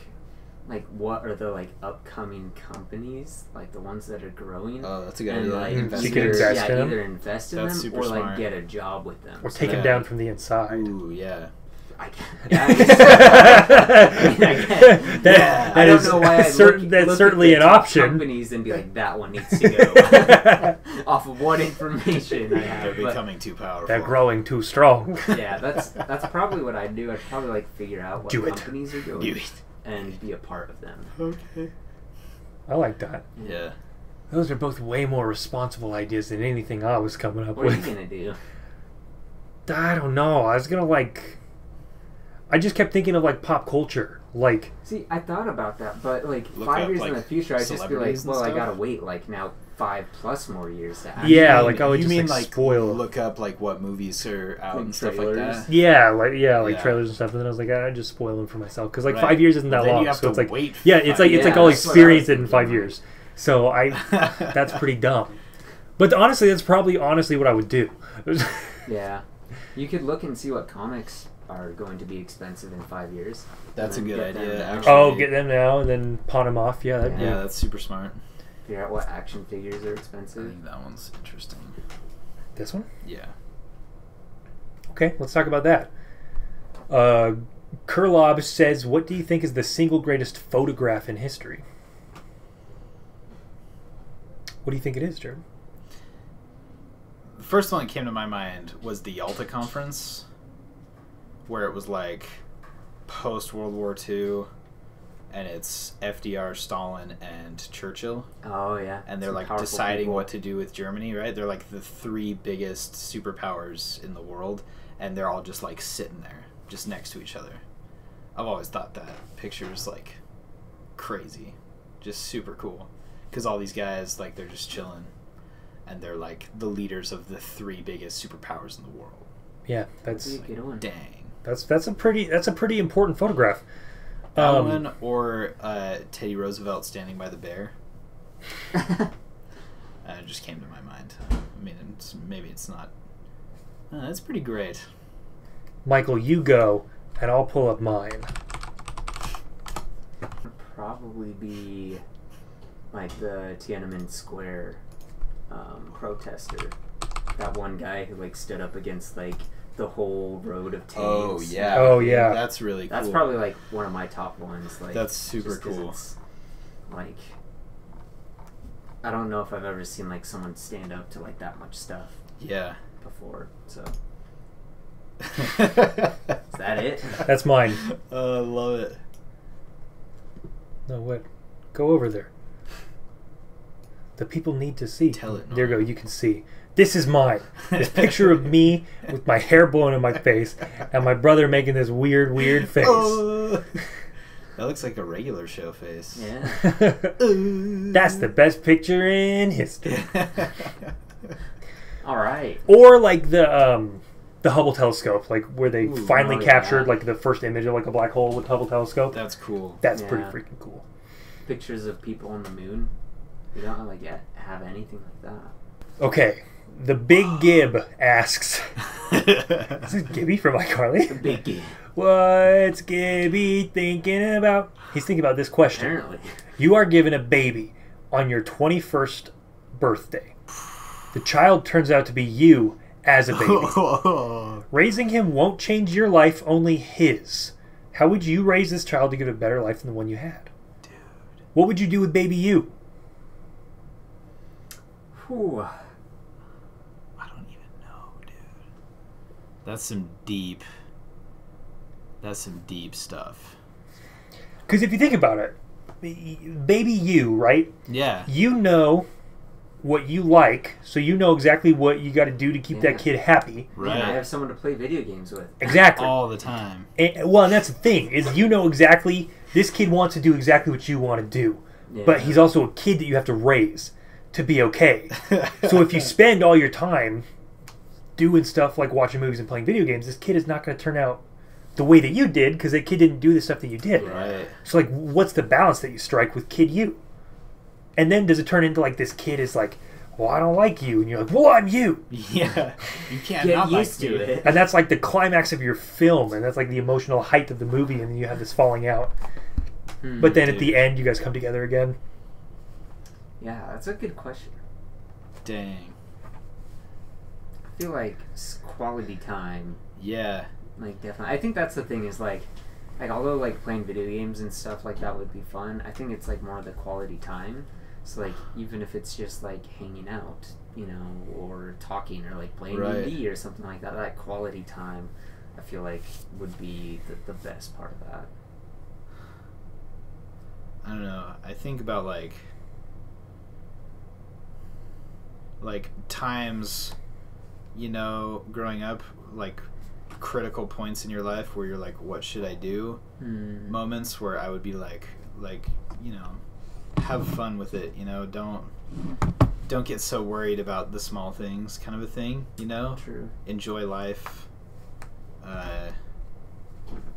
S2: like what are the like upcoming companies, like the ones that are growing,
S3: Oh, that's a good
S2: and
S3: idea.
S2: like
S1: So you
S2: either,
S1: could invest
S2: yeah,
S1: in them?
S2: either invest in
S3: That's
S2: them
S3: super
S2: or like
S3: smart.
S2: get a job with them.
S1: or
S2: So
S1: take
S2: that-
S1: him down from the inside.
S3: Ooh, yeah.
S2: I guess.
S1: That
S2: I don't
S1: is
S2: know why I
S1: that's
S2: look at
S1: certainly
S2: the
S1: an
S2: top
S1: option.
S2: companies and be like, that one needs to go off of what information I
S3: They're
S2: have. But
S3: becoming too powerful.
S1: They're growing too strong.
S2: yeah, that's probably what I'd do. I'd probably like figure out what
S1: Do it.
S2: companies are going
S3: Do it.
S2: and be a part of them.
S3: Okay.
S1: I like that.
S3: Yeah.
S1: Those are both way more responsible ideas than anything I was coming up
S2: What are you
S1: with.
S2: gonna do?
S1: I don't know. I was gonna I just kept thinking of like pop culture. Like,
S2: See, I thought about that, but like
S3: Look
S2: 5
S3: up,
S2: years
S3: like,
S2: in the future, I'd just be like,
S3: celebrities and
S2: well, I
S3: stuff?
S2: gotta wait like now 5+ more years to actually.
S1: Yeah,
S3: You
S1: like, I would
S3: you
S1: just,
S3: mean
S1: like,
S3: like
S1: spoil-
S3: look up like what movies are out
S2: Like
S3: and stuff
S2: trailers?
S3: like that?
S1: like
S3: Yeah.
S1: trailers and stuff. And then I was like, I'd just spoil them for myself because like
S3: Right.
S1: 5 years isn't
S3: But
S1: that
S3: then
S1: long.
S3: you have
S1: So
S3: to
S1: it's like,
S3: wait
S1: yeah,
S3: for
S1: it's
S3: 5
S1: like
S2: years.
S1: I'll
S2: Yeah, that's what I was
S1: experience it in
S2: thinking.
S1: 5 years. So that's pretty dumb. But honestly, that's probably what I would do.
S2: Yeah, you could look and see what comics are going to be expensive in 5 years.
S3: That's a
S2: and then
S3: good
S2: get them
S3: idea,
S2: now.
S3: actually.
S1: Oh, get them now and then pawn them off. Yeah, that'd
S3: Yeah, that's super smart.
S2: Figure out what action figures are
S3: I
S2: expensive.
S3: think that one's interesting.
S1: be this one.
S3: Yeah.
S1: Okay, let's talk about that. Kurlob says, what do you think is the single greatest photograph in history? What do you think it is, Jared?
S3: The first one that came to my mind was the Yalta Conference, where it was like post World War II, and it's FDR, Stalin, and Churchill,
S2: Oh yeah,
S3: and they're
S2: Some
S3: like
S2: powerful
S3: deciding
S2: people.
S3: what to do with Germany, right? They're like the three biggest superpowers in the world, and they're all just like sitting there, just next to each other. I've always thought that picture is like crazy, just super cool, because all these guys, like, they're just chilling, and they're like the leaders of the three biggest superpowers in the world.
S1: Yeah,
S2: That'd be
S1: that's
S2: a good one.
S3: Dang.
S1: that's a pretty important photograph.
S3: That one, or Teddy Roosevelt standing by the bear. It just came to my mind. I mean, maybe it's not. That's pretty great.
S1: Michael, you go, and I'll pull up mine.
S2: Probably be like the Tiananmen Square protester. That one guy who like stood up against like the whole road of tanks.
S3: Oh yeah.
S1: Oh yeah.
S3: That's really cool.
S2: That's probably like one of my top ones. Like
S3: that's super
S2: just 'cause
S3: cool.
S2: it's, like, I don't know if I've ever seen like someone stand up to like that much stuff.
S3: Yeah.
S2: Before, so. Is that it?
S1: That's mine.
S3: I love it.
S1: No, what? Go over there. The people need to see.
S3: Tell it,
S1: There you go. You can see. This is mine. This picture of me with my hair blowing in my face and my brother making this weird face.
S3: That looks like a regular show face.
S2: Yeah.
S1: That's the best picture in history.
S2: All right.
S1: Or like the Hubble telescope, like where they finally captured
S2: yeah.
S1: like the first image of like a black hole with the Hubble telescope.
S3: That's cool.
S1: That's
S2: Yeah.
S1: pretty freaking cool.
S2: Pictures of people on the moon. We don't like have anything like that.
S1: Okay. The Big Gib asks, is this Gibby from iCarly?
S2: The big game.
S1: What's Gibby thinking about? He's thinking about this question.
S2: Apparently.
S1: You are given a baby on your 21st birthday. The child turns out to be you as a baby. Raising him won't change your life, only his. How would you raise this child to give it a better life than the one you had?
S3: Dude.
S1: What would you do with baby you?
S2: Whew.
S3: I don't even know, dude. That's some deep stuff.
S1: Because if you think about it, baby you, right?
S3: Yeah.
S1: You know what you like, so you know exactly what you got to do to keep that kid happy.
S3: Right.
S2: And I have someone to play video games with.
S1: Exactly.
S3: All the time.
S1: And that's the thing, is you know exactly, this kid wants to do exactly what you want to do.
S2: Yeah.
S1: But he's also a kid that you have to raise to be okay. So if you spend all your time doing stuff like watching movies and playing video games, this kid is not going to turn out the way that you did, because that kid didn't do the stuff that you did.
S3: Right.
S1: So like, what's the balance that you strike with kid you? And then does it turn into like this kid is like, well, I don't like you, and you're like, well, I'm you.
S3: Yeah. You can't
S2: Get
S3: not
S2: used
S3: like
S2: to
S3: me.
S2: it.
S1: And that's like the climax of your film, and that's like the emotional height of the movie, and then you have this falling out. But then at the end, you guys come together again.
S2: Yeah, that's a good question.
S3: Dang.
S2: I feel like quality time.
S3: Yeah.
S2: Like, definitely. I think that's the thing is, like although, like, playing video games and stuff like that would be fun, I think it's, like, more of the quality time. So, like, even if it's just, like, hanging out, you know, or talking or, like, playing D&D or something like that, that quality time, I feel like, would be the best part of that.
S3: I don't know. I think about, like times, you know, growing up, like, critical points in your life where you're like, what should I do? Moments where I would be like, you know, have fun with it, you know, don't get so worried about the small things, kind of a thing, you know.
S2: True.
S3: Enjoy life.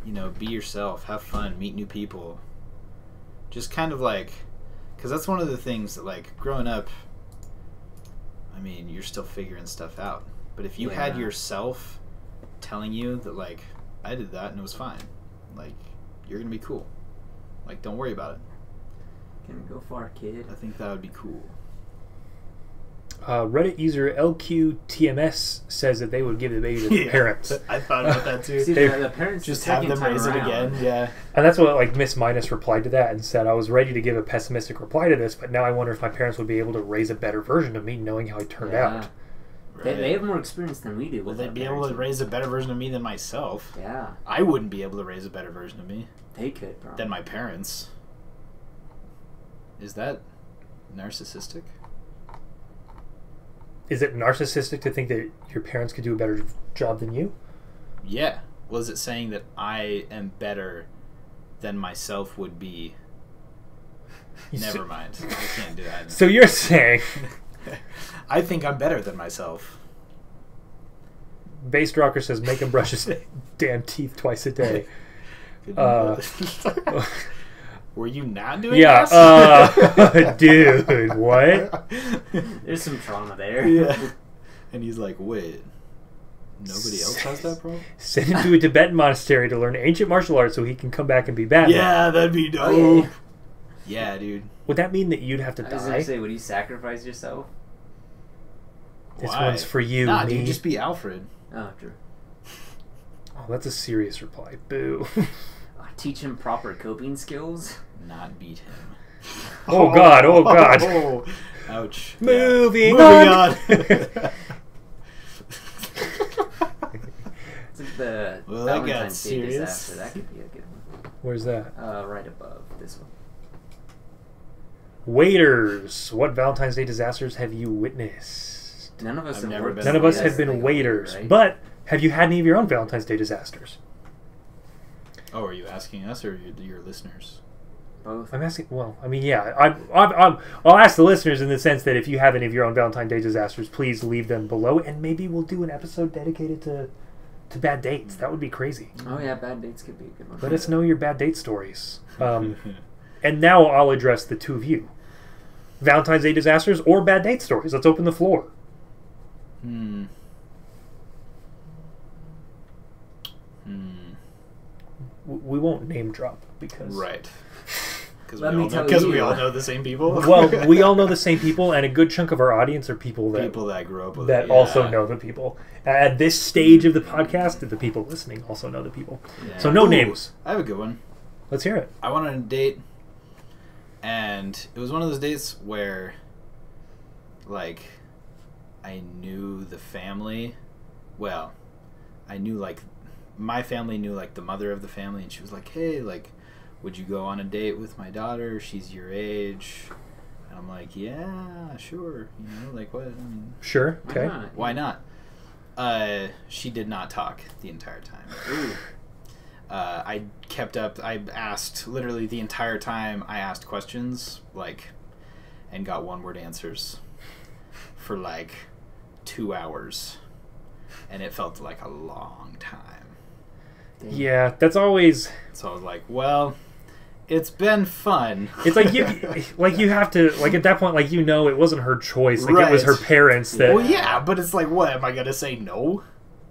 S3: You know, be yourself, have fun, meet new people. Just kind of like, because that's one of the things that, like, growing up, I mean, you're still figuring stuff out, but if you had yourself telling you that, like, I did that and it was fine, like, you're gonna be cool, like, don't worry about it.
S2: Can go far, kid.
S3: I think that would be cool.
S1: Reddit user LQTMS says that they would give the baby to the parents.
S3: I thought about that too.
S2: See, the parents
S3: Just
S2: the
S3: have
S2: second
S3: them raise
S2: time
S3: it
S2: around.
S3: again. Yeah.
S1: And that's what, like, Miss Minus replied to that and said, I was ready to give a pessimistic reply to this, but now I wonder if my parents would be able to raise a better version of me knowing how I turned out.
S3: Right.
S2: They have more experience than we do.
S3: Will
S2: With
S3: they
S2: our
S3: be able to
S2: parenting.
S3: raise a better version of me than myself?
S2: Yeah,
S3: I wouldn't be able to raise a better version of me
S2: they could, probably.
S3: than my parents. Is that narcissistic?
S1: Is it narcissistic to think that your parents could do a better job than you?
S3: Yeah. Was it saying that I am better than myself would be? Never mind. I can't do that.
S1: So you're saying...
S3: I think I'm better than myself.
S1: Base Rocker says, make him brush his damn teeth twice a day.
S3: Were you not doing
S1: this? Dude, what?
S2: There's some trauma there.
S3: Yeah. And he's like, wait, nobody else has that problem?
S1: Send him to a Tibetan monastery to learn ancient martial arts so he can come back and be Batman.
S3: Yeah, that'd be dope.
S2: Oh,
S3: yeah, dude.
S1: Would that mean that you'd have to
S2: I was going to
S1: die?
S2: say, would you sacrifice yourself?
S1: This
S3: Why?
S1: one's for you,
S3: Nah,
S1: me.
S3: dude, just be Alfred.
S2: Oh, true.
S1: Oh, that's a serious reply. Boo.
S2: Teach him proper coping skills.
S3: Not beat him.
S1: Oh, God. Oh, God.
S3: Oh, ouch.
S1: Moving
S3: on.
S2: The
S3: Well, that got
S2: Valentine's Day
S3: serious.
S2: disaster. That could be a good one.
S1: Where's that?
S2: Right above this one.
S1: Waiters. What Valentine's Day disasters have you witnessed?
S2: None of us
S3: I've
S2: have
S3: never
S2: worked.
S3: been
S1: None of us
S3: Yes,
S1: have been
S2: like,
S1: waiters.
S2: right?
S1: But have you had any of your own Valentine's Day disasters?
S3: Oh, are you asking us or your listeners?
S2: Both.
S1: I'm asking. Well, I mean, yeah. I'll ask the listeners in the sense that if you have any of your own Valentine's Day disasters, please leave them below, and maybe we'll do an episode dedicated to bad dates. That would be crazy.
S2: Oh yeah, bad dates could be a good one.
S1: Let us know your bad date stories. And now I'll address the two of you: Valentine's Day disasters or bad date stories. Let's open the floor. We won't name drop because
S3: Right. Because
S2: Let
S3: we,
S2: me
S3: all know-
S2: tell
S3: 'cause
S2: you.
S3: we all know the same people.
S1: Well, we all know the same people, and a good chunk of our audience are people that
S3: I grew up with.
S1: that also know the people. At this stage of the podcast, the people listening also know the people.
S3: Yeah.
S1: So no
S3: Ooh,
S1: names.
S3: I have a good one.
S1: Let's hear it.
S3: I went on a date, and it was one of those dates where, like, I knew the family. Well, I knew, like, my family knew, like, the mother of the family, and she was like, hey, like, would you go on a date with my daughter? She's your age. And I'm like, yeah, sure. You know, like, what? I mean,
S1: Sure. Okay.
S3: why not? She did not talk the entire time.
S2: Ooh.
S3: I kept up. I asked literally the entire time. I asked questions, like, and got one-word answers for like 2 hours, and it felt like a long time.
S2: Dang.
S1: Yeah, that's always.
S3: So I was like, well, it's been fun.
S1: It's like you have to like at that point, like it wasn't her choice. Like it was her
S3: Right.
S1: parents that.
S3: Well, yeah, but it's like, what am I gonna say? No.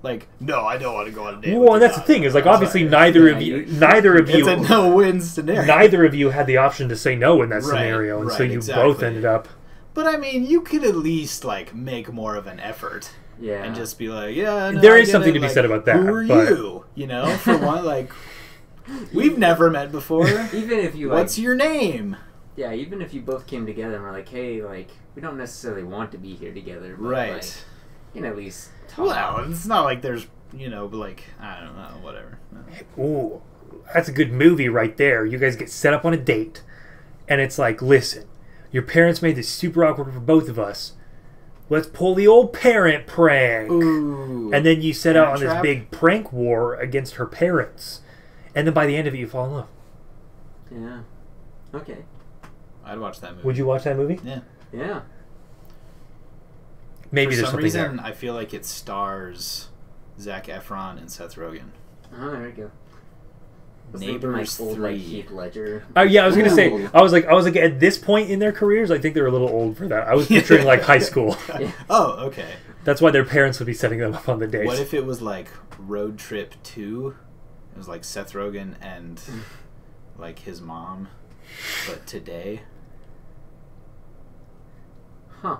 S3: Like, no, I don't want to go on a date.
S1: Well,
S3: with
S1: and that's the thing is like
S3: I'm
S1: obviously
S3: sorry.
S1: neither
S2: Yeah,
S1: of you,
S3: It's a no-win scenario.
S1: neither of you had the option to say no in that
S3: Right,
S1: scenario, and so
S3: right,
S1: you
S3: exactly.
S1: both ended up.
S3: But I mean, you could at least like make more of an effort.
S2: Yeah.
S3: And just be like, yeah, no,
S1: There
S3: I
S1: is
S3: get
S1: something
S3: it.
S1: to be
S3: Like,
S1: said about that,
S3: Who are
S1: but-
S3: you? You know, for one, like, we've never met before.
S2: Even if you
S3: What's your name?
S2: yeah, even if you both came together and were like, hey, like we don't necessarily want to be here together, but
S3: Right.
S2: like, you can at least talk.
S3: Well, it's not like there's, like, I don't know, whatever.
S1: Ooh, that's a good movie right there. You guys get set up on a date, and it's like, listen, your parents made this super awkward for both of us. Let's pull the old parent prank.
S3: Ooh.
S1: And then you set out on
S3: Parent
S1: this
S3: trap?
S1: big prank war against her parents. And then by the end of it, you fall in love.
S2: Yeah. Okay.
S3: I'd watch that movie.
S1: Would you watch that movie?
S3: Yeah.
S2: Yeah.
S1: Maybe
S3: For
S1: there's
S3: some
S1: something
S3: reason,
S1: there.
S3: I feel like it stars Zac Efron and Seth Rogen.
S2: Oh, there we go. I was thinking,
S3: Neighbors
S2: like, old, like
S3: 3.
S2: Heath Ledger.
S1: Oh yeah, I was gonna say.
S2: Ooh.
S1: I was like at this point in their careers, I think they're a little old for that. I was picturing like high school.
S2: Yeah.
S3: Oh, okay.
S1: That's why their parents would be setting them up on the dates.
S3: What if it was like Road Trip 2? It was like Seth Rogen and like his mom, but today.
S2: Huh.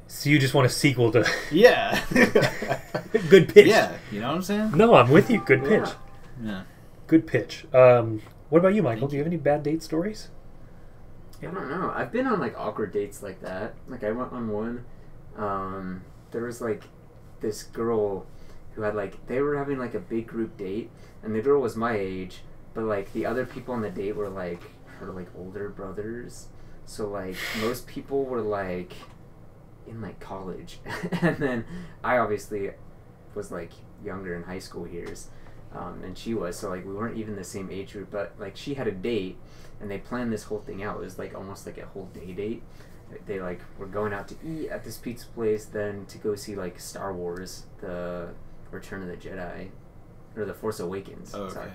S1: So you just want a sequel to?
S3: Yeah.
S1: Good pitch.
S3: Yeah, you know what I'm saying?
S1: No, I'm with you. Good pitch.
S2: Yeah.
S3: Yeah.
S1: Good pitch. What about you, Michael? Do you have any bad date stories?
S2: I don't know. I've been on like awkward dates like that. Like I went on one. There was like this girl who had like they were having like a big group date, and the girl was my age, but like the other people on the date were like her like older brothers. So like most people were like in like college, and then I obviously was like younger in high school years. And she was, so like we weren't even the same age group, but like she had a date and they planned this whole thing out. It was like almost like a whole day date. They like were going out to eat at this pizza place, then to go see like Star Wars, the Return of the Jedi, or the Force Awakens.
S3: Oh,
S2: Sorry.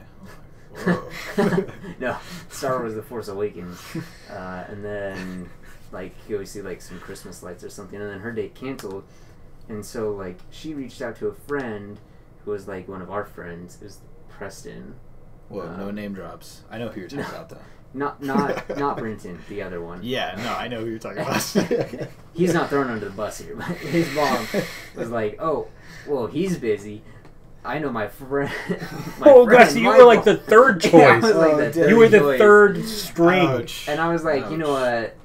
S3: okay. Whoa.
S2: No, Star Wars, the Force Awakens, and then like go see like some Christmas lights or something, and then her date canceled, and so like she reached out to a friend who was like one of our friends. It was Preston.
S3: Whoa, no name drops. I know who you're talking about, though.
S2: Not Brenton, the other one.
S3: Yeah, no, I know who you're talking about.
S2: He's not thrown under the bus here, but his mom was like, "Oh, well, he's busy. I know my friend.
S1: Oh gosh, so you were like the third choice.
S2: Yeah, I was like
S1: you were the
S2: choice.
S1: third string.
S3: Ouch.
S2: And I was like,
S3: Ouch.
S2: you know what?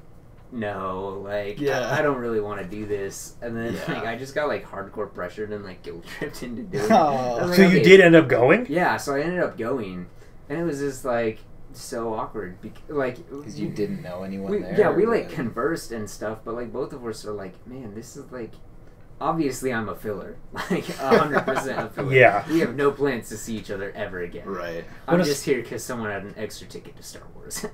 S2: No, like I don't really want to do this. And then like I just got like hardcore pressured and like guilt tripped into doing it. I was like,
S1: So you did end up going?
S2: Yeah, so I ended up going, and it was just like so awkward.
S3: Because you didn't know anyone there.
S2: Yeah, we like conversed and stuff, but like both of us are like, man, this is like. Obviously, I'm a filler. Like, 100% a filler.
S1: Yeah.
S2: We have no plans to see each other ever again.
S3: Right.
S2: I'm just here because someone had an extra ticket to Star Wars.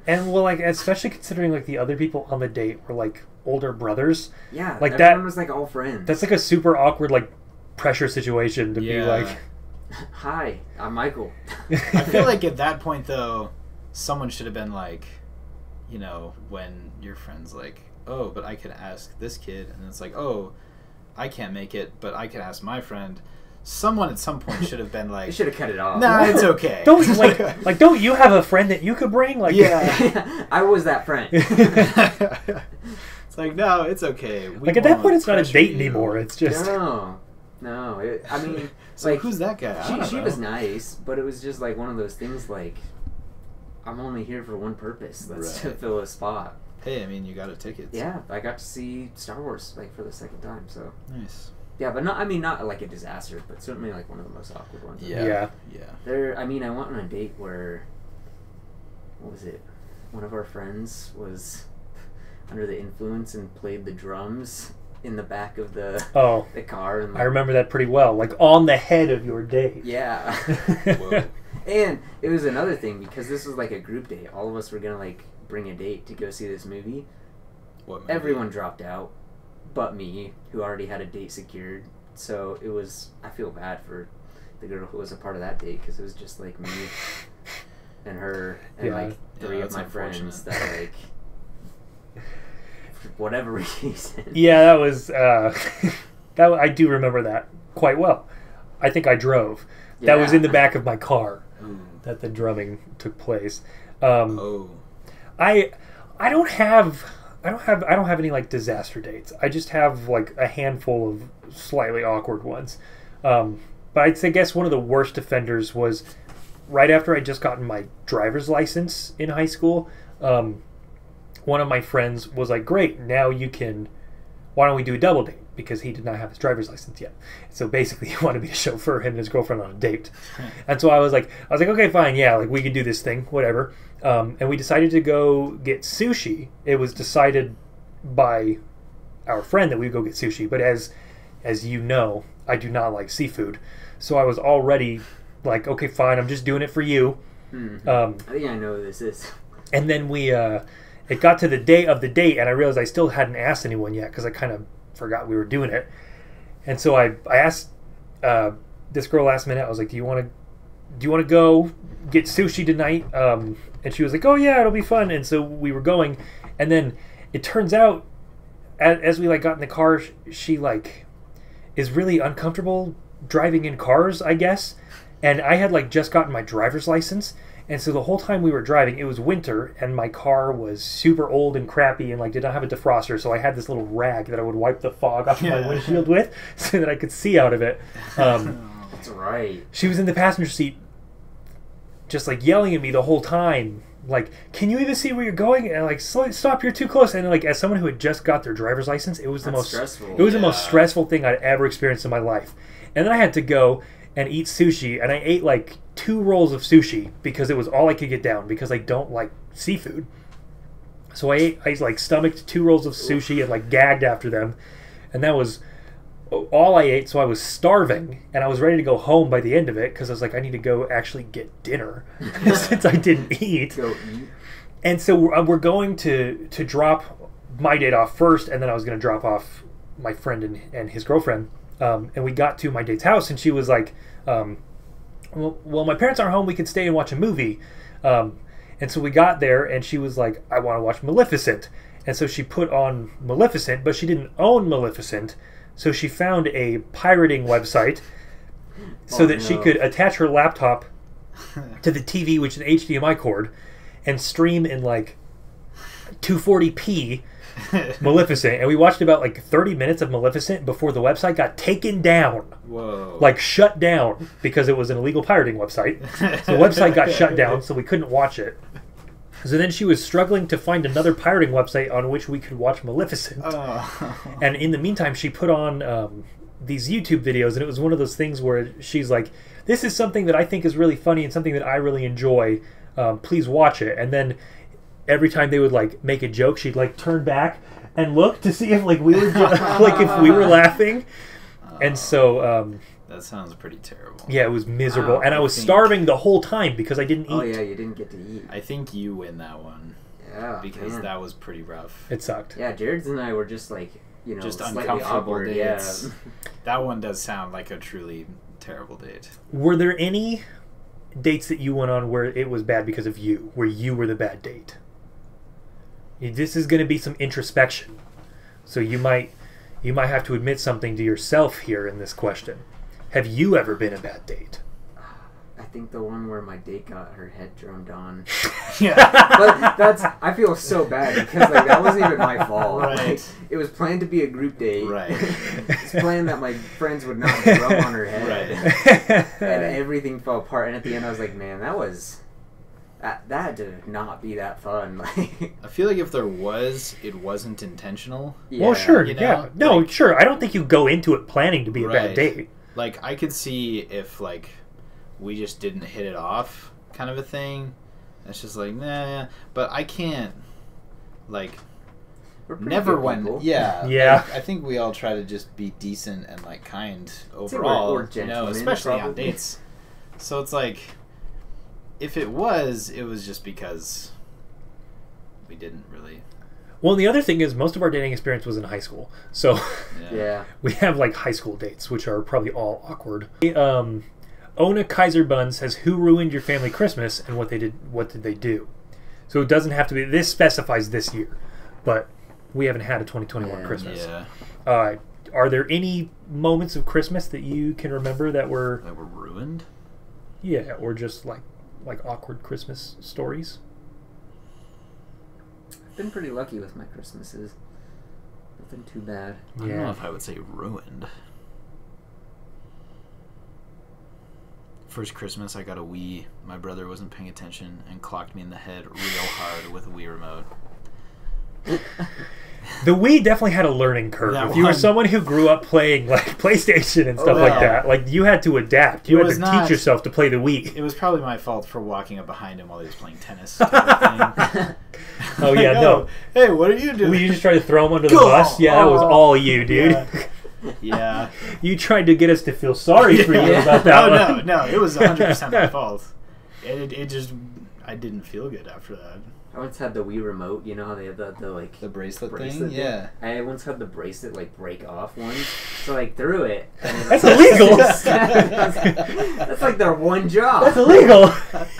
S1: And, well, like, especially considering, like, the other people on the date were, like, older brothers.
S2: Yeah,
S1: like
S2: everyone was, like, all friends.
S1: That's, like, a super awkward, like, pressure situation to be like...
S2: Hi, I'm Michael.
S3: I feel like at that point, though, someone should have been like, you know, when your friend's like, oh, but I could ask this kid, and it's like, oh... I can't make it, but I can ask my friend. Someone at some point should have been like,
S2: You should have cut it off.
S3: Nah, it's okay.
S1: Don't don't you have a friend that you could bring? Like,
S3: yeah,
S2: I was that friend.
S3: It's like, no, it's okay.
S1: Like at that point, it's not a date anymore. It's just
S2: no. I mean,
S3: so
S2: like,
S3: who's that guy?
S2: She was nice, but it was just like one of those things. Like, I'm only here for one purpose. That's to fill a spot.
S3: Hey, I mean, you got a ticket.
S2: Yeah, I got to see Star Wars like for the second time. So
S3: Nice.
S2: yeah, but not like a disaster, but certainly like one of the most awkward ones.
S1: Yeah.
S2: I mean, I went on a date where, what was it? One of our friends was under the influence and played the drums in the back of the car. And, like,
S1: I remember that pretty well. Like on the head of your date.
S2: Yeah.
S3: Whoa.
S2: And it was another thing because this was like a group date. All of us were gonna like bring a date to go see this movie.
S3: What movie?
S2: Everyone dropped out, but me, who already had a date secured. So it was. I feel bad for the girl who was a part of that date because it was just like me and her and like three of my friends that like for whatever reason.
S1: Yeah, that was. I do remember that quite well. I think I drove. That was in the back of my car that the drumming took place. I don't have any like disaster dates. I just have like a handful of slightly awkward ones. But I'd say guess one of the worst offenders was right after I just gotten my driver's license in high school. One of my friends was like, "Great, now you can. Why don't we do a double date?" Because he did not have his driver's license yet. So basically, he wanted me to chauffeur him and his girlfriend on a date. And so I was like, okay, fine, yeah, like we could do this thing, whatever. And we decided to go get sushi. It was decided by our friend that we'd go get sushi. But as you know, I do not like seafood. So I was already like, okay, fine, I'm just doing it for you.
S2: Mm-hmm. I think I know who this is.
S1: And then it got to the day of the date, and I realized I still hadn't asked anyone yet because I kind of forgot we were doing it. And so I asked this girl last minute. I was like, do you want to go get sushi tonight? And she was like, oh yeah, it'll be fun. And so we were going, and then it turns out as we like got in the car, she like is really uncomfortable driving in cars, I guess. And I had like just gotten my driver's license. And so the whole time we were driving, it was winter, and my car was super old and crappy and like did not have a defroster, so I had this little rag that I would wipe the fog off my windshield with so that I could see out of it.
S2: That's right.
S1: She was in the passenger seat just like yelling at me the whole time, like, can you even see where you're going? And like, stop, you're too close. And like, as someone who had just got their driver's license, it was the most stressful. It was the most stressful thing I'd ever experienced in my life. And then I had to go and eat sushi, and I ate like 2 rolls of sushi because it was all I could get down because I don't like seafood. So I like stomached 2 rolls of sushi and like gagged after them, and that was all I ate. So I was starving, and I was ready to go home by the end of it because I was like, I need to go actually get dinner since I didn't eat.
S2: Go eat.
S1: And so we're going to drop my date off first, and then I was going to drop off my friend and his girlfriend. And we got to my date's house, and she was like, well, my parents aren't home. We could stay and watch a movie. And so we got there, and she was like, I want to watch Maleficent. And so she put on Maleficent, but she didn't own Maleficent. So she found a pirating website so that she could attach her laptop to the TV, which is an HDMI cord, and stream in like 240p Maleficent, and we watched about like 30 minutes of Maleficent before the website got taken down.
S3: Whoa.
S1: Like shut down because it was an illegal pirating website. So the website got shut down, so we couldn't watch it. So then she was struggling to find another pirating website on which we could watch Maleficent.
S3: Oh.
S1: And in the meantime, she put on these YouTube videos, and it was one of those things where she's like, this is something that I think is really funny and something that I really enjoy. Please watch it. And then every time they would like make a joke, she'd like turn back and look to see if like we were like if we were laughing. And so
S3: that sounds pretty terrible.
S1: yeah, it was miserable. And I was starving the whole time because I didn't eat.
S2: Oh yeah, you didn't get to eat.
S3: I think you win that one.
S2: Yeah,
S3: Because that was pretty rough.
S1: It sucked.
S2: Yeah, Jared's and I were just like, you know,
S3: Just
S2: slightly
S3: uncomfortable
S2: awkward.
S3: dates.
S2: Yeah.
S3: That one does sound like a truly terrible date.
S1: Were there any dates that you went on where it was bad because of you, where you were the bad date? This is going to be some introspection, so you might have to admit something to yourself here in this question. Have you ever been a bad date?
S2: I think the one where my date got her head droned on.
S3: Yeah.
S2: But I feel so bad because like that wasn't even my fault.
S3: Right.
S2: Like, it was planned to be a group date.
S3: Right.
S2: It's planned that my friends would not drum on her head.
S3: Right.
S2: And everything fell apart. And at the end, I was like, man, that did not be that fun. Like,
S3: I feel like if there was, it wasn't intentional.
S1: Well, sure,
S3: you know?
S1: yeah. No,
S3: Like-
S1: sure. I don't think you go into it planning to be a bad
S3: Right.
S1: date.
S3: Like, I could see if, like, we just didn't hit it off kind of a thing. It's just like, nah. But I can't, like,
S2: we're pretty
S3: never
S2: good
S3: when...
S2: people.
S3: Yeah.
S1: Yeah.
S3: Like, I think we all try to just be decent and, like, kind
S2: say
S3: overall.
S2: we're
S3: you know,
S2: gentlemen,
S3: especially on
S2: probably.
S3: dates. So it's like, if it was just because we didn't really...
S1: Well, the other thing is most of our dating experience was in high school. So
S2: Yeah.
S1: we have like high school dates, which are probably all awkward. Ona Kaiser Bun says, "Who ruined your family Christmas and what did they do?" So it doesn't have to be. This specifies this year, but we haven't had a 2021
S2: Yeah.
S1: Christmas.
S3: Yeah.
S1: Are there any moments of Christmas that you can remember that were
S3: That were ruined?
S1: yeah, or just like awkward Christmas stories?
S2: I've been pretty lucky with my Christmases. Nothing too bad.
S3: I don't know if I would say ruined. First Christmas, I got a Wii. My brother wasn't paying attention and clocked me in the head real hard with a Wii remote.
S1: The Wii definitely had a learning curve.
S3: That
S1: If you were
S3: one-
S1: someone who grew up playing like PlayStation and stuff
S3: Oh,
S1: like
S3: yeah.
S1: that, like you had to adapt. You
S3: It
S1: had
S3: was
S1: to
S3: not-
S1: teach yourself to play the Wii.
S3: It was probably my fault for walking up behind him while he was playing tennis. Type of thing.
S1: Oh yeah,
S3: Like,
S1: no.
S3: Hey, what are you doing?
S1: Will you just try to throw him under the
S3: Go!
S1: bus? Yeah, that was all you, dude.
S3: Yeah. Yeah.
S1: You tried to get us to feel sorry for you
S2: Yeah.
S1: about that
S3: Oh,
S1: one.
S3: no, it was 100% my fault. It just, I didn't feel good after that.
S2: I once had the Wii remote. You know how they have the like
S3: The bracelet
S2: bracelet
S3: thing? Yeah.
S2: I once had the bracelet like break off once, so I like threw it. And it
S1: That's
S2: was,
S1: illegal.
S2: That's like their one job.
S1: That's illegal.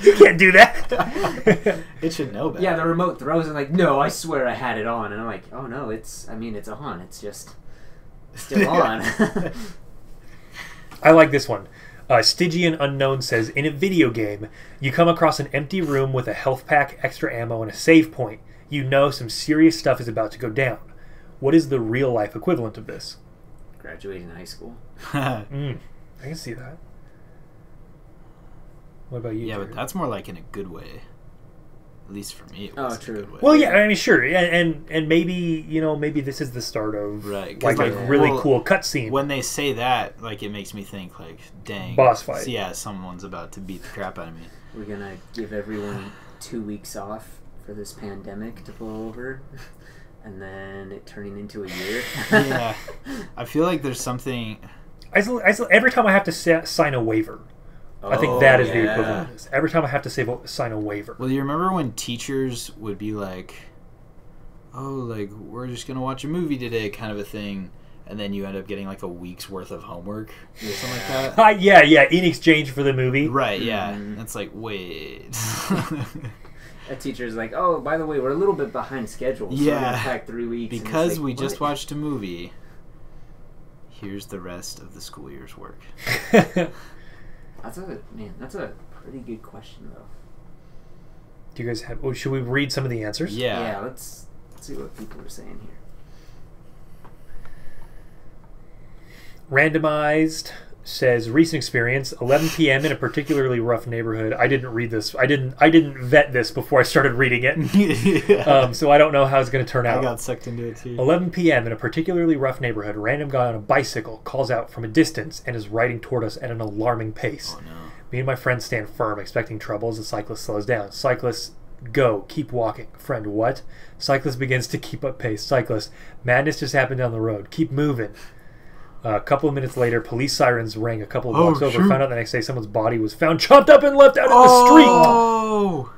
S1: You can't do that.
S3: It should know better.
S2: Yeah, the remote throws and like, no, I swear I had it on, and I'm like, oh no, it's on. It's just still on.
S1: I like this one. Stygian Unknown says, in a video game, you come across an empty room with a health pack, extra ammo, and a save point. You know some serious stuff is about to go down. What is the real-life equivalent of this?
S2: Graduating high school.
S1: I can see that. What about you,
S3: Yeah,
S1: Jared?
S3: but that's more like in a good way. At least for me, it was
S2: true.
S3: a good way.
S1: Well, yeah, I mean, sure, and maybe maybe this is the start of
S3: Right, 'cause,
S1: like a
S3: like,
S1: really
S3: well,
S1: cool cutscene.
S3: When they say that, like, it makes me think, like, dang.
S1: Boss fight.
S3: Yeah, someone's about to beat the crap out of me.
S2: We're gonna give everyone 2 weeks off for this pandemic to blow over, and then it turning into a year.
S3: Yeah. I feel like there's something...
S1: Every time I have to sign a waiver, I think that is the
S3: yeah.
S1: equivalent of this. Every time I have to sign a waiver.
S3: Well, you remember when teachers would be like, oh, like, we're just going to watch a movie today, kind of a thing, and then you end up getting, like, a week's worth of homework or something like that?
S1: Yeah, in exchange for the movie.
S3: Right, yeah.
S2: Mhm.
S3: That's like, wait.
S2: A teacher's like, oh, by the way, we're a little bit behind schedule, so we're
S3: Yeah.
S2: gonna pack 3 weeks. And it's
S3: Because
S2: like,
S3: we just
S2: what?
S3: watched a movie, here's the rest of the school year's work.
S2: That's a pretty good question though.
S1: Do you guys have... Oh, should we read some of the answers?
S2: Yeah, let's see what people are saying here.
S1: Randomized says recent experience, 11 p.m. in a particularly rough neighborhood. I didn't read this. I didn't vet this before I started reading it. So I don't know how it's going to turn out.
S4: I got sucked into it too.
S1: 11 p.m. in a particularly rough neighborhood. Random guy on a bicycle calls out from a distance and is riding toward us at an alarming pace.
S3: Oh no.
S1: Me and my friend stand firm, expecting trouble as the cyclist slows down. Cyclist, go, keep walking. Friend, what? Cyclist begins to keep up pace. Cyclist, madness just happened down the road. Keep moving. A couple of minutes later, police sirens rang a couple of blocks over.
S4: Shoot.
S1: Found out the next day someone's body was found chopped up and left out in the street.
S4: Oh!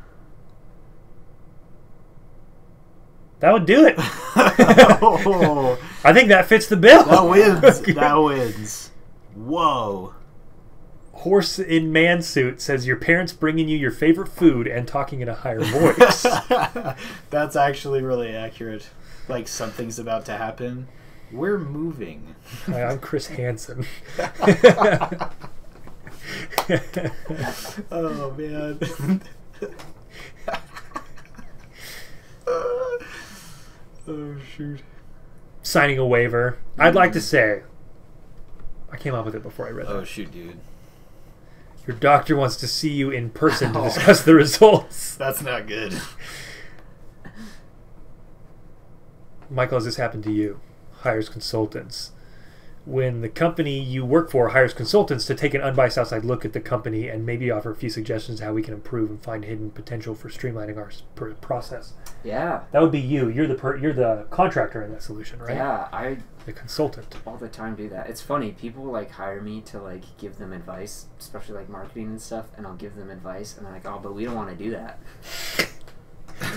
S1: That would do it.
S4: Oh.
S1: I think that fits the bill.
S4: That wins. That wins. Whoa.
S1: Horse in man suit says your parents bringing you your favorite food and talking in a higher voice.
S4: That's actually really accurate. Like something's about to happen.
S3: We're moving.
S1: Hi, I'm Chris Hansen.
S4: Oh man. Oh shoot.
S1: Signing a waiver. I'd like to say, I came up with it before I read
S3: Oh
S1: that.
S3: shoot, dude.
S1: Your doctor wants to see you in person to discuss the results.
S3: That's not good.
S1: Michael, has this happened to you? Hires consultants. When the company you work for hires consultants to take an unbiased outside look at the company and maybe offer a few suggestions how we can improve and find hidden potential for streamlining our process.
S2: Yeah.
S1: That would be you. You're the contractor in that solution, right?
S2: Yeah, I
S1: The consultant.
S2: all the time do that. It's funny, people like hire me to like give them advice, especially like marketing and stuff, and I'll give them advice and they're like, oh, but we don't want to do that.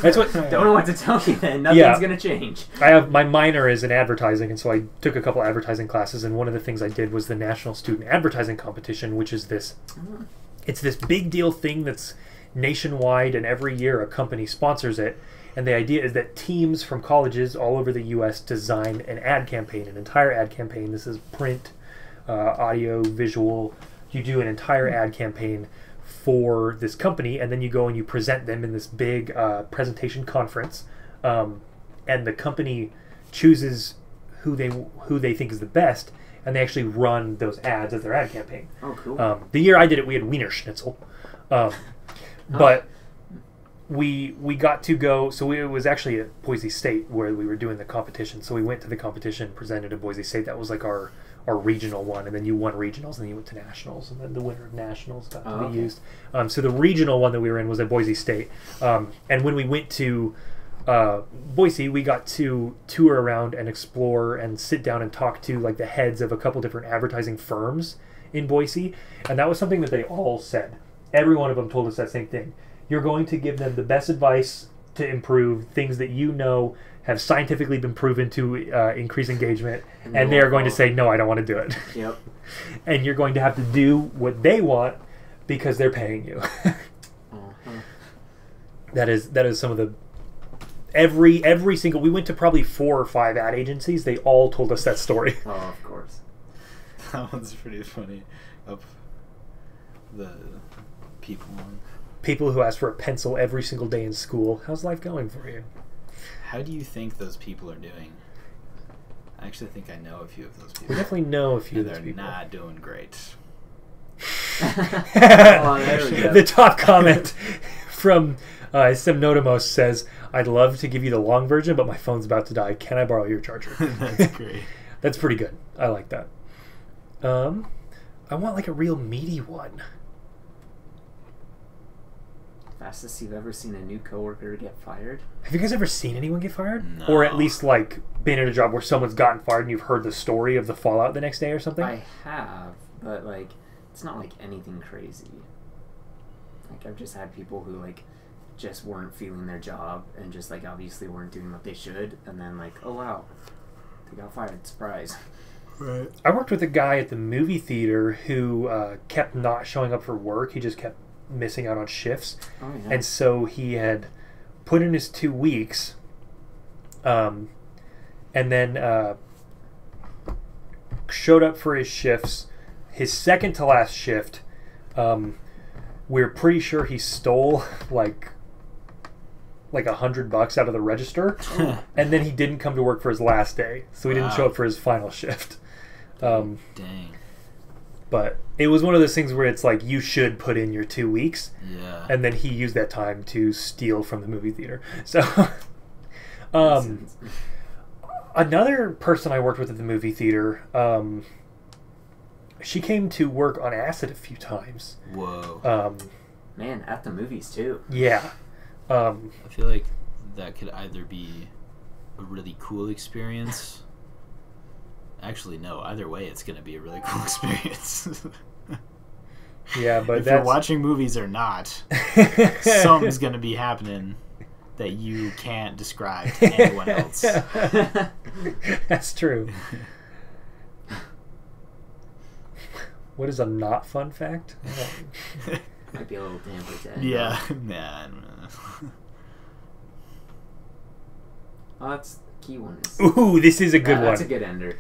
S1: That's what.
S2: Don't know what to tell you then. Nothing's gonna change.
S1: I have my minor is in advertising, and so I took a couple advertising classes, and one of the things I did was the National Student Advertising Competition, which is this. It's this big deal thing that's nationwide, and every year a company sponsors it. And the idea is that teams from colleges all over the U.S. design an ad campaign, an entire ad campaign. This is print, audio, visual. You do an entire ad campaign for this company, and then you go and you present them in this big presentation conference, and the company chooses who they think is the best, and they actually run those ads as their ad campaign.
S2: Oh, cool.
S1: The year I did it, we had Wiener Schnitzel, but we got to go. So it was actually at Boise State where we were doing the competition. So we went to the competition, presented at Boise State. That was like our regional one, and then you won regionals, and then you went to nationals, and then the winner of nationals got to be used. So the regional one that we were in was at Boise State, and when we went to Boise, we got to tour around and explore and sit down and talk to like the heads of a couple different advertising firms in Boise, and that was something that they all said. Every one of them told us that same thing. You're going to give them the best advice to improve things that you know have scientifically been proven to increase engagement, and they are going to say, no, I don't want to do it.
S2: Yep.
S1: And you're going to have to do what they want because they're paying you. That is some of the every single, we went to probably 4 or 5 ad agencies. They all told us that story.
S2: Oh, of course.
S3: That one's pretty funny. Up the people one.
S1: People who ask for a pencil every single day in school. How's life going for you?
S3: How do you think those people are doing? I actually think I know a few of those people.
S1: We definitely know a few
S3: And
S1: of those
S3: they're
S1: people.
S3: not doing great.
S2: There we go.
S1: The top comment from Semnotimos says, I'd love to give you the long version, but my phone's about to die. Can I borrow your charger?
S4: That's great.
S1: That's pretty good. I like that. I want like a real meaty one.
S2: Fastest you've ever seen a new coworker get fired?
S1: Have you guys ever seen anyone get fired?
S3: No.
S1: Or at least like been in a job where someone's gotten fired and you've heard the story of the fallout the next day or something?
S2: I have, but like it's not like anything crazy. Like I've just had people who like just weren't feeling their job and just like obviously weren't doing what they should, and then like, oh wow, they got fired. Surprise.
S4: Right.
S1: I worked with a guy at the movie theater who kept not showing up for work. He just kept missing out on shifts.
S2: Oh yeah.
S1: And so he had put in his 2 weeks, and then showed up for his shifts. His second to last shift, we're pretty sure he stole like like $100 out of the register, and then he didn't come to work for his last day, so he didn't show up for his final shift.
S3: Dang.
S1: But it was one of those things where it's like you should put in your 2 weeks, and then he used that time to steal from the movie theater. So, another person I worked with at the movie theater, she came to work on acid a few times.
S3: Whoa.
S2: Man, at the movies too.
S1: Yeah.
S3: I feel like that could either be a really cool experience. Actually, no. Either way, it's going to be a really cool experience.
S1: Yeah, but
S3: if you're watching movies or not, something's going to be happening that you can't describe to anyone else.
S1: That's true. What is a not fun fact?
S2: Might be a little damper to end.
S3: Yeah, man.
S2: Oh, that's the key one.
S1: Ooh, this is a good one.
S2: That's a good ender.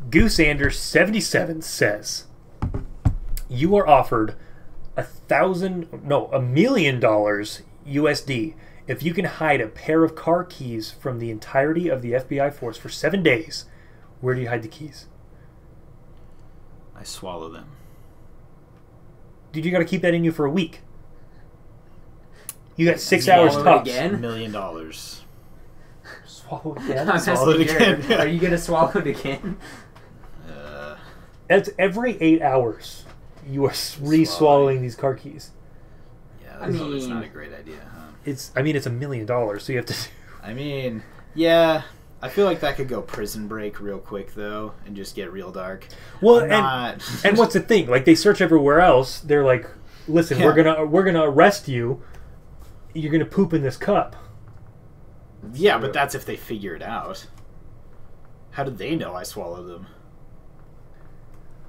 S1: Goose Anders 77 says, you are offered $1 million USD if you can hide a pair of car keys from the entirety of the FBI force for 7 days. Where do you hide the keys?
S3: I swallow them.
S1: Dude, you got to keep that in you for a week. You got 6 hours tops.
S2: Again?
S3: $1 million.
S1: Swallow again?
S2: I'm
S3: Swallow it
S2: asking
S3: again.
S2: Are you going to swallow it again?
S1: That's every 8 hours. You are re-swallowing these car keys.
S3: Yeah, that's always not a great idea, huh?
S1: It's $1 million, so you have to...
S3: I mean, yeah... I feel like that could go Prison Break real quick, though, and just get real dark.
S1: Well, and what's the thing? Like, they search everywhere else. They're like, listen, we're gonna arrest you. You're gonna poop in this cup.
S3: Yeah, but that's if they figure it out. How did they know I swallowed them?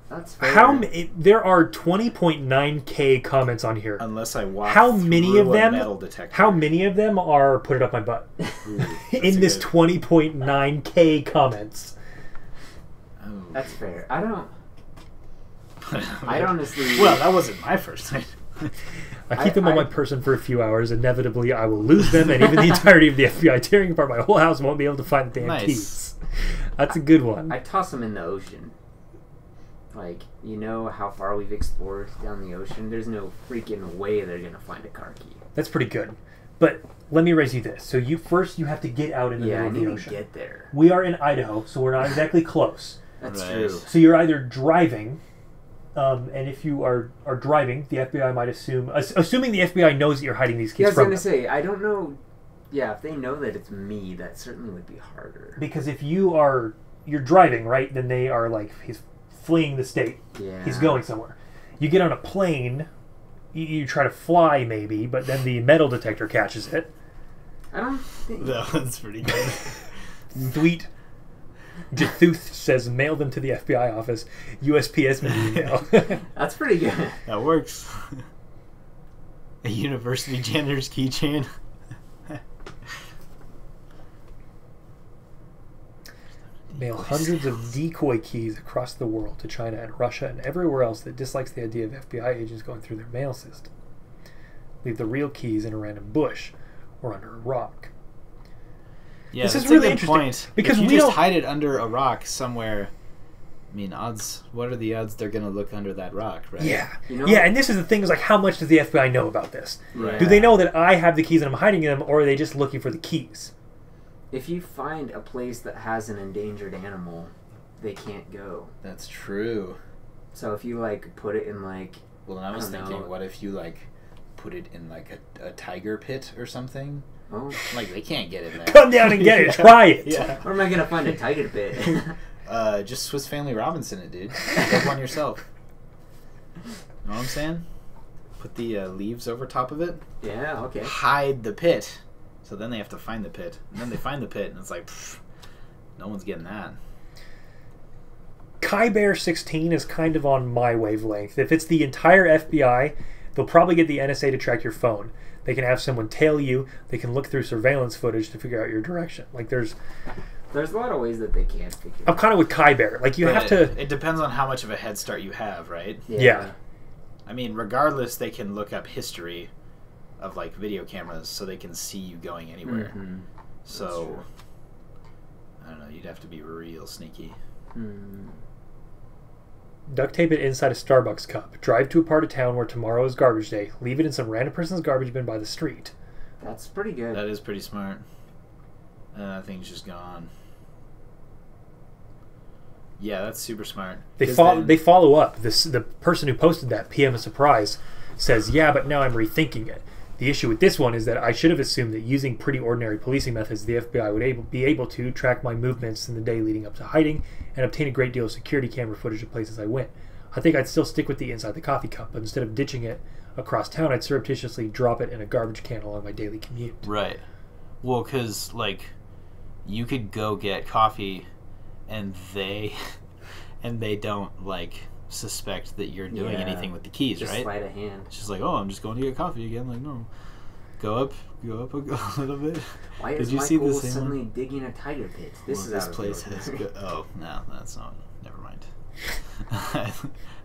S2: That's fair.
S1: There are 20.9K comments on here.
S3: Unless I walk
S1: how many
S3: through
S1: of them?
S3: A metal detector.
S1: How many of them are put it up my butt?
S3: Ooh,
S1: in this 20.9K comments.
S3: Oh.
S2: That's fair. I honestly...
S3: Well, that wasn't my first time.
S1: I keep them on my person for a few hours. Inevitably, I will lose them, and even the entirety of the FBI tearing apart my whole house won't be able to find the damn keys. That's a good one.
S2: I toss them in the ocean. Like, you know how far we've explored down the ocean? There's no freaking way they're going to find a car key.
S1: That's pretty good. But let me raise you this. So you have to get out in the middle of the ocean.
S2: Yeah, I need to get there.
S1: We are in Idaho, so we're not exactly close.
S2: That's true.
S1: So you're either driving, and if you are driving, the FBI might assuming the FBI knows that you're hiding these keys from them.
S2: I was going to say, I don't know. Yeah, if they know that it's me, that certainly would be harder.
S1: Because if you're driving, right, then they are like, he's fleeing the state.
S2: Yeah.
S1: He's going somewhere. You get on a plane, you try to fly maybe, but then the metal detector catches it.
S2: I don't think...
S3: That one's pretty good.
S1: Sweet. Jathuth says, mail them to the FBI office. USPS email.
S2: That's pretty good.
S3: That works. A university janitor's keychain.
S1: Mail hundreds of decoy keys across the world to China and Russia and everywhere else that dislikes the idea of FBI agents going through their mail system. Leave the real keys in a random bush or under a rock.
S3: Yeah,
S1: this
S3: that's
S1: is really
S3: a good
S1: interesting
S3: point.
S1: because
S3: if you
S1: we
S3: just
S1: don't
S3: hide it under a rock somewhere. I mean, odds. What are the odds they're going to look under that rock, right?
S1: Yeah,
S2: you know?
S1: Yeah, and this is the thing: is like, how much does the FBI know about this?
S3: Right.
S1: Do they know that I have the keys and I'm hiding them, or are they just looking for the keys?
S2: If you find a place that has an endangered animal, they can't go.
S3: That's true.
S2: So if you like put it in like...
S3: Well, then I was thinking, what if you like put it in like a tiger pit or something?
S2: Oh.
S3: Like they can't get in there.
S1: Come down and get it. Try it.
S3: Yeah.
S2: Where am I gonna find a tiger pit?
S3: Just Swiss Family Robinson it, dude. Get one yourself. Know what I'm saying? Put the leaves over top of it.
S2: Yeah, okay.
S3: Hide the pit. So then they have to find the pit. And then they find the pit, and it's like, pfft, no one's getting that.
S1: KaiBear16 is kind of on my wavelength. If it's the entire FBI, they'll probably get the NSA to track your phone. They can have someone tail you. They can look through surveillance footage to figure out your direction. Like there's
S2: a lot of ways that they can't figure
S1: I'm kind of with KaiBear. Like you have to...
S3: It depends on how much of a head start you have, right?
S1: Yeah.
S3: I mean, regardless, they can look up history of like video cameras so they can see you going anywhere.
S2: Mm-hmm.
S3: So I don't know, you'd have to be real sneaky.
S1: Duct tape it inside a Starbucks cup. Drive to a part of town where tomorrow is garbage day. Leave it in some random person's garbage bin by the street.
S2: That's pretty good.
S3: That is pretty smart. And that thing's just gone. Yeah, that's super smart.
S1: They follow up. The person who posted that, PM of Surprise, says, yeah, but now I'm rethinking it. The issue with this one is that I should have assumed that using pretty ordinary policing methods, the FBI would be able to track my movements in the day leading up to hiding and obtain a great deal of security camera footage of places I went. I think I'd still stick with the inside the coffee cup, but instead of ditching it across town, I'd surreptitiously drop it in a garbage can along my daily commute.
S3: Right. Well, because, like, you could go get coffee and they don't, like, suspect that you're doing anything with the keys,
S2: just
S3: right?
S2: Sleight of hand.
S3: It's just like, oh, I'm just going to get coffee again. Like, no. Go up a little bit.
S2: Why is Michael suddenly digging a tiger pit? This place has
S3: good. Oh, no, that's not. Never mind. I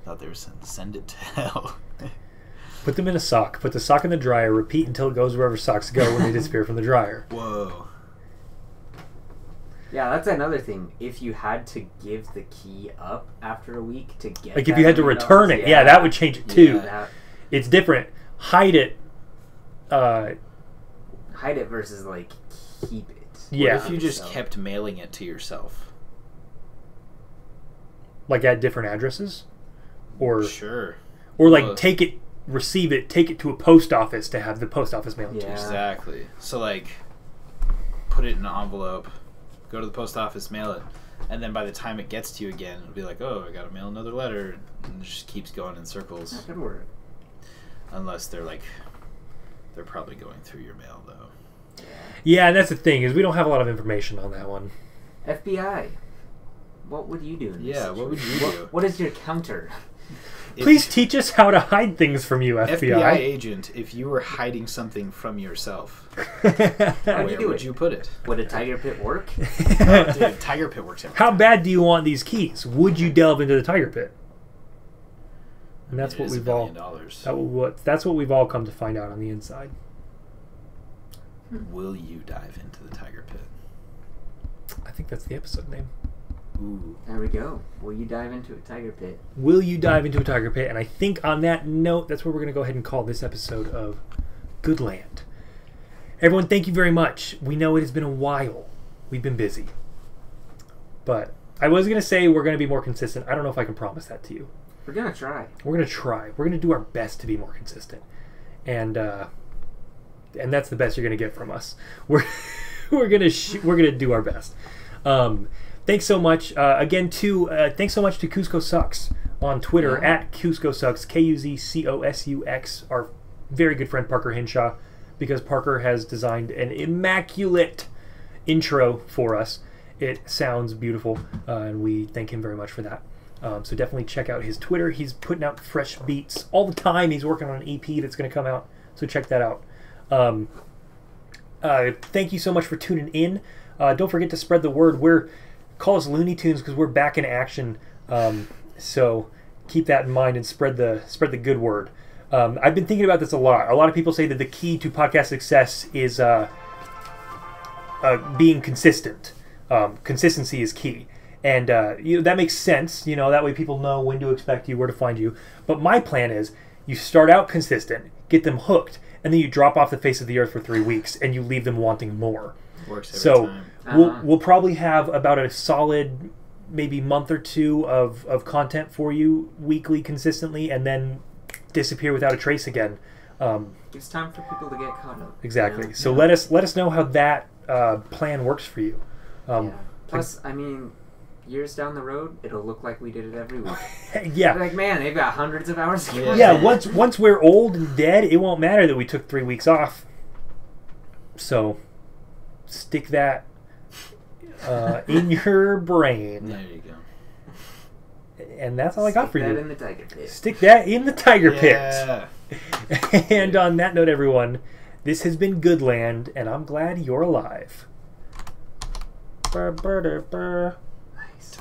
S3: thought they were saying send it to hell.
S1: Put them in a sock. Put the sock in the dryer. Repeat until it goes wherever socks go when they disappear from the dryer.
S3: Whoa.
S2: Yeah, that's another thing. If you had to give the key up after a week to get,
S1: like if you had to return it, that would change it too. It's different. Hide it.
S2: Hide it versus like keep it.
S3: Yeah. What if you just kept mailing it to yourself?
S1: Like at different addresses? Or
S3: sure.
S1: Or like take it, receive it, take it to a post office to have the post office mail it to you.
S3: Exactly. So like put it in an envelope, go to the post office, mail it, and then by the time it gets to you again, it'll be like, oh, I gotta mail another letter, and it just keeps going in circles.
S2: That could work.
S3: Unless they're probably going through your mail though.
S1: Yeah, and that's the thing, is we don't have a lot of information on that one.
S2: FBI, what would you do in this situation?
S3: What would you do?
S2: What is your counter?
S1: Please teach us how to hide things from you, FBI.
S3: FBI agent, if you were hiding something from yourself, where would you put it?
S2: Would a tiger pit work?
S3: Dude, tiger pit works every
S1: How
S3: time.
S1: bad do you want these keys? Would you delve into the tiger pit? And that's what we've all. That's what we've all come to find out on the inside.
S3: Will you dive into the tiger pit?
S1: I think that's the episode name.
S3: Ooh.
S2: There we go. Will you dive into a tiger pit?
S1: Will you dive into a tiger pit? And I think on that note, that's where we're going to go ahead and call this episode of Goodland. Everyone, thank you very much. We know it has been a while. We've been busy. But I was going to say we're going to be more consistent. I don't know if I can promise that to you.
S2: We're going to try.
S1: We're going to try. We're going to do our best to be more consistent. And that's the best you're going to get from us. We're going to do our best. Thanks so much. Thanks so much to KuzcoSux on Twitter at KuzcoSux, KuzcoSux, our very good friend Parker Hinshaw, because Parker has designed an immaculate intro for us. It sounds beautiful, and we thank him very much for that. So definitely check out his Twitter. He's putting out fresh beats all the time. He's working on an EP that's going to come out, so check that out. Thank you so much for tuning in. Don't forget to spread the word. Call us Looney Tunes because we're back in action. So keep that in mind and spread the good word. I've been thinking about this a lot. A lot of people say that the key to podcast success is being consistent. Consistency is key. And that makes sense. That way people know when to expect you, where to find you. But my plan is you start out consistent, get them hooked, and then you drop off the face of the earth for 3 weeks and you leave them wanting more.
S3: Works every time.
S1: We'll probably have about a solid maybe month or two of content for you weekly consistently, and then disappear without a trace again.
S2: It's time for people to get caught up.
S1: Exactly. So let us know how that plan works for you.
S2: Plus, years down the road, it'll look like we did it every week.
S1: Yeah.
S2: Like, man, they've got hundreds of hours.
S1: Yeah. Once we're old and dead, it won't matter that we took 3 weeks off. So stick that in your brain.
S3: There you go.
S1: And that's all I got for you.
S2: Stick that in the tiger pit.
S1: Stick that in the tiger pit. And on that note, everyone, this has been Goodland, and I'm glad you're alive. Nice.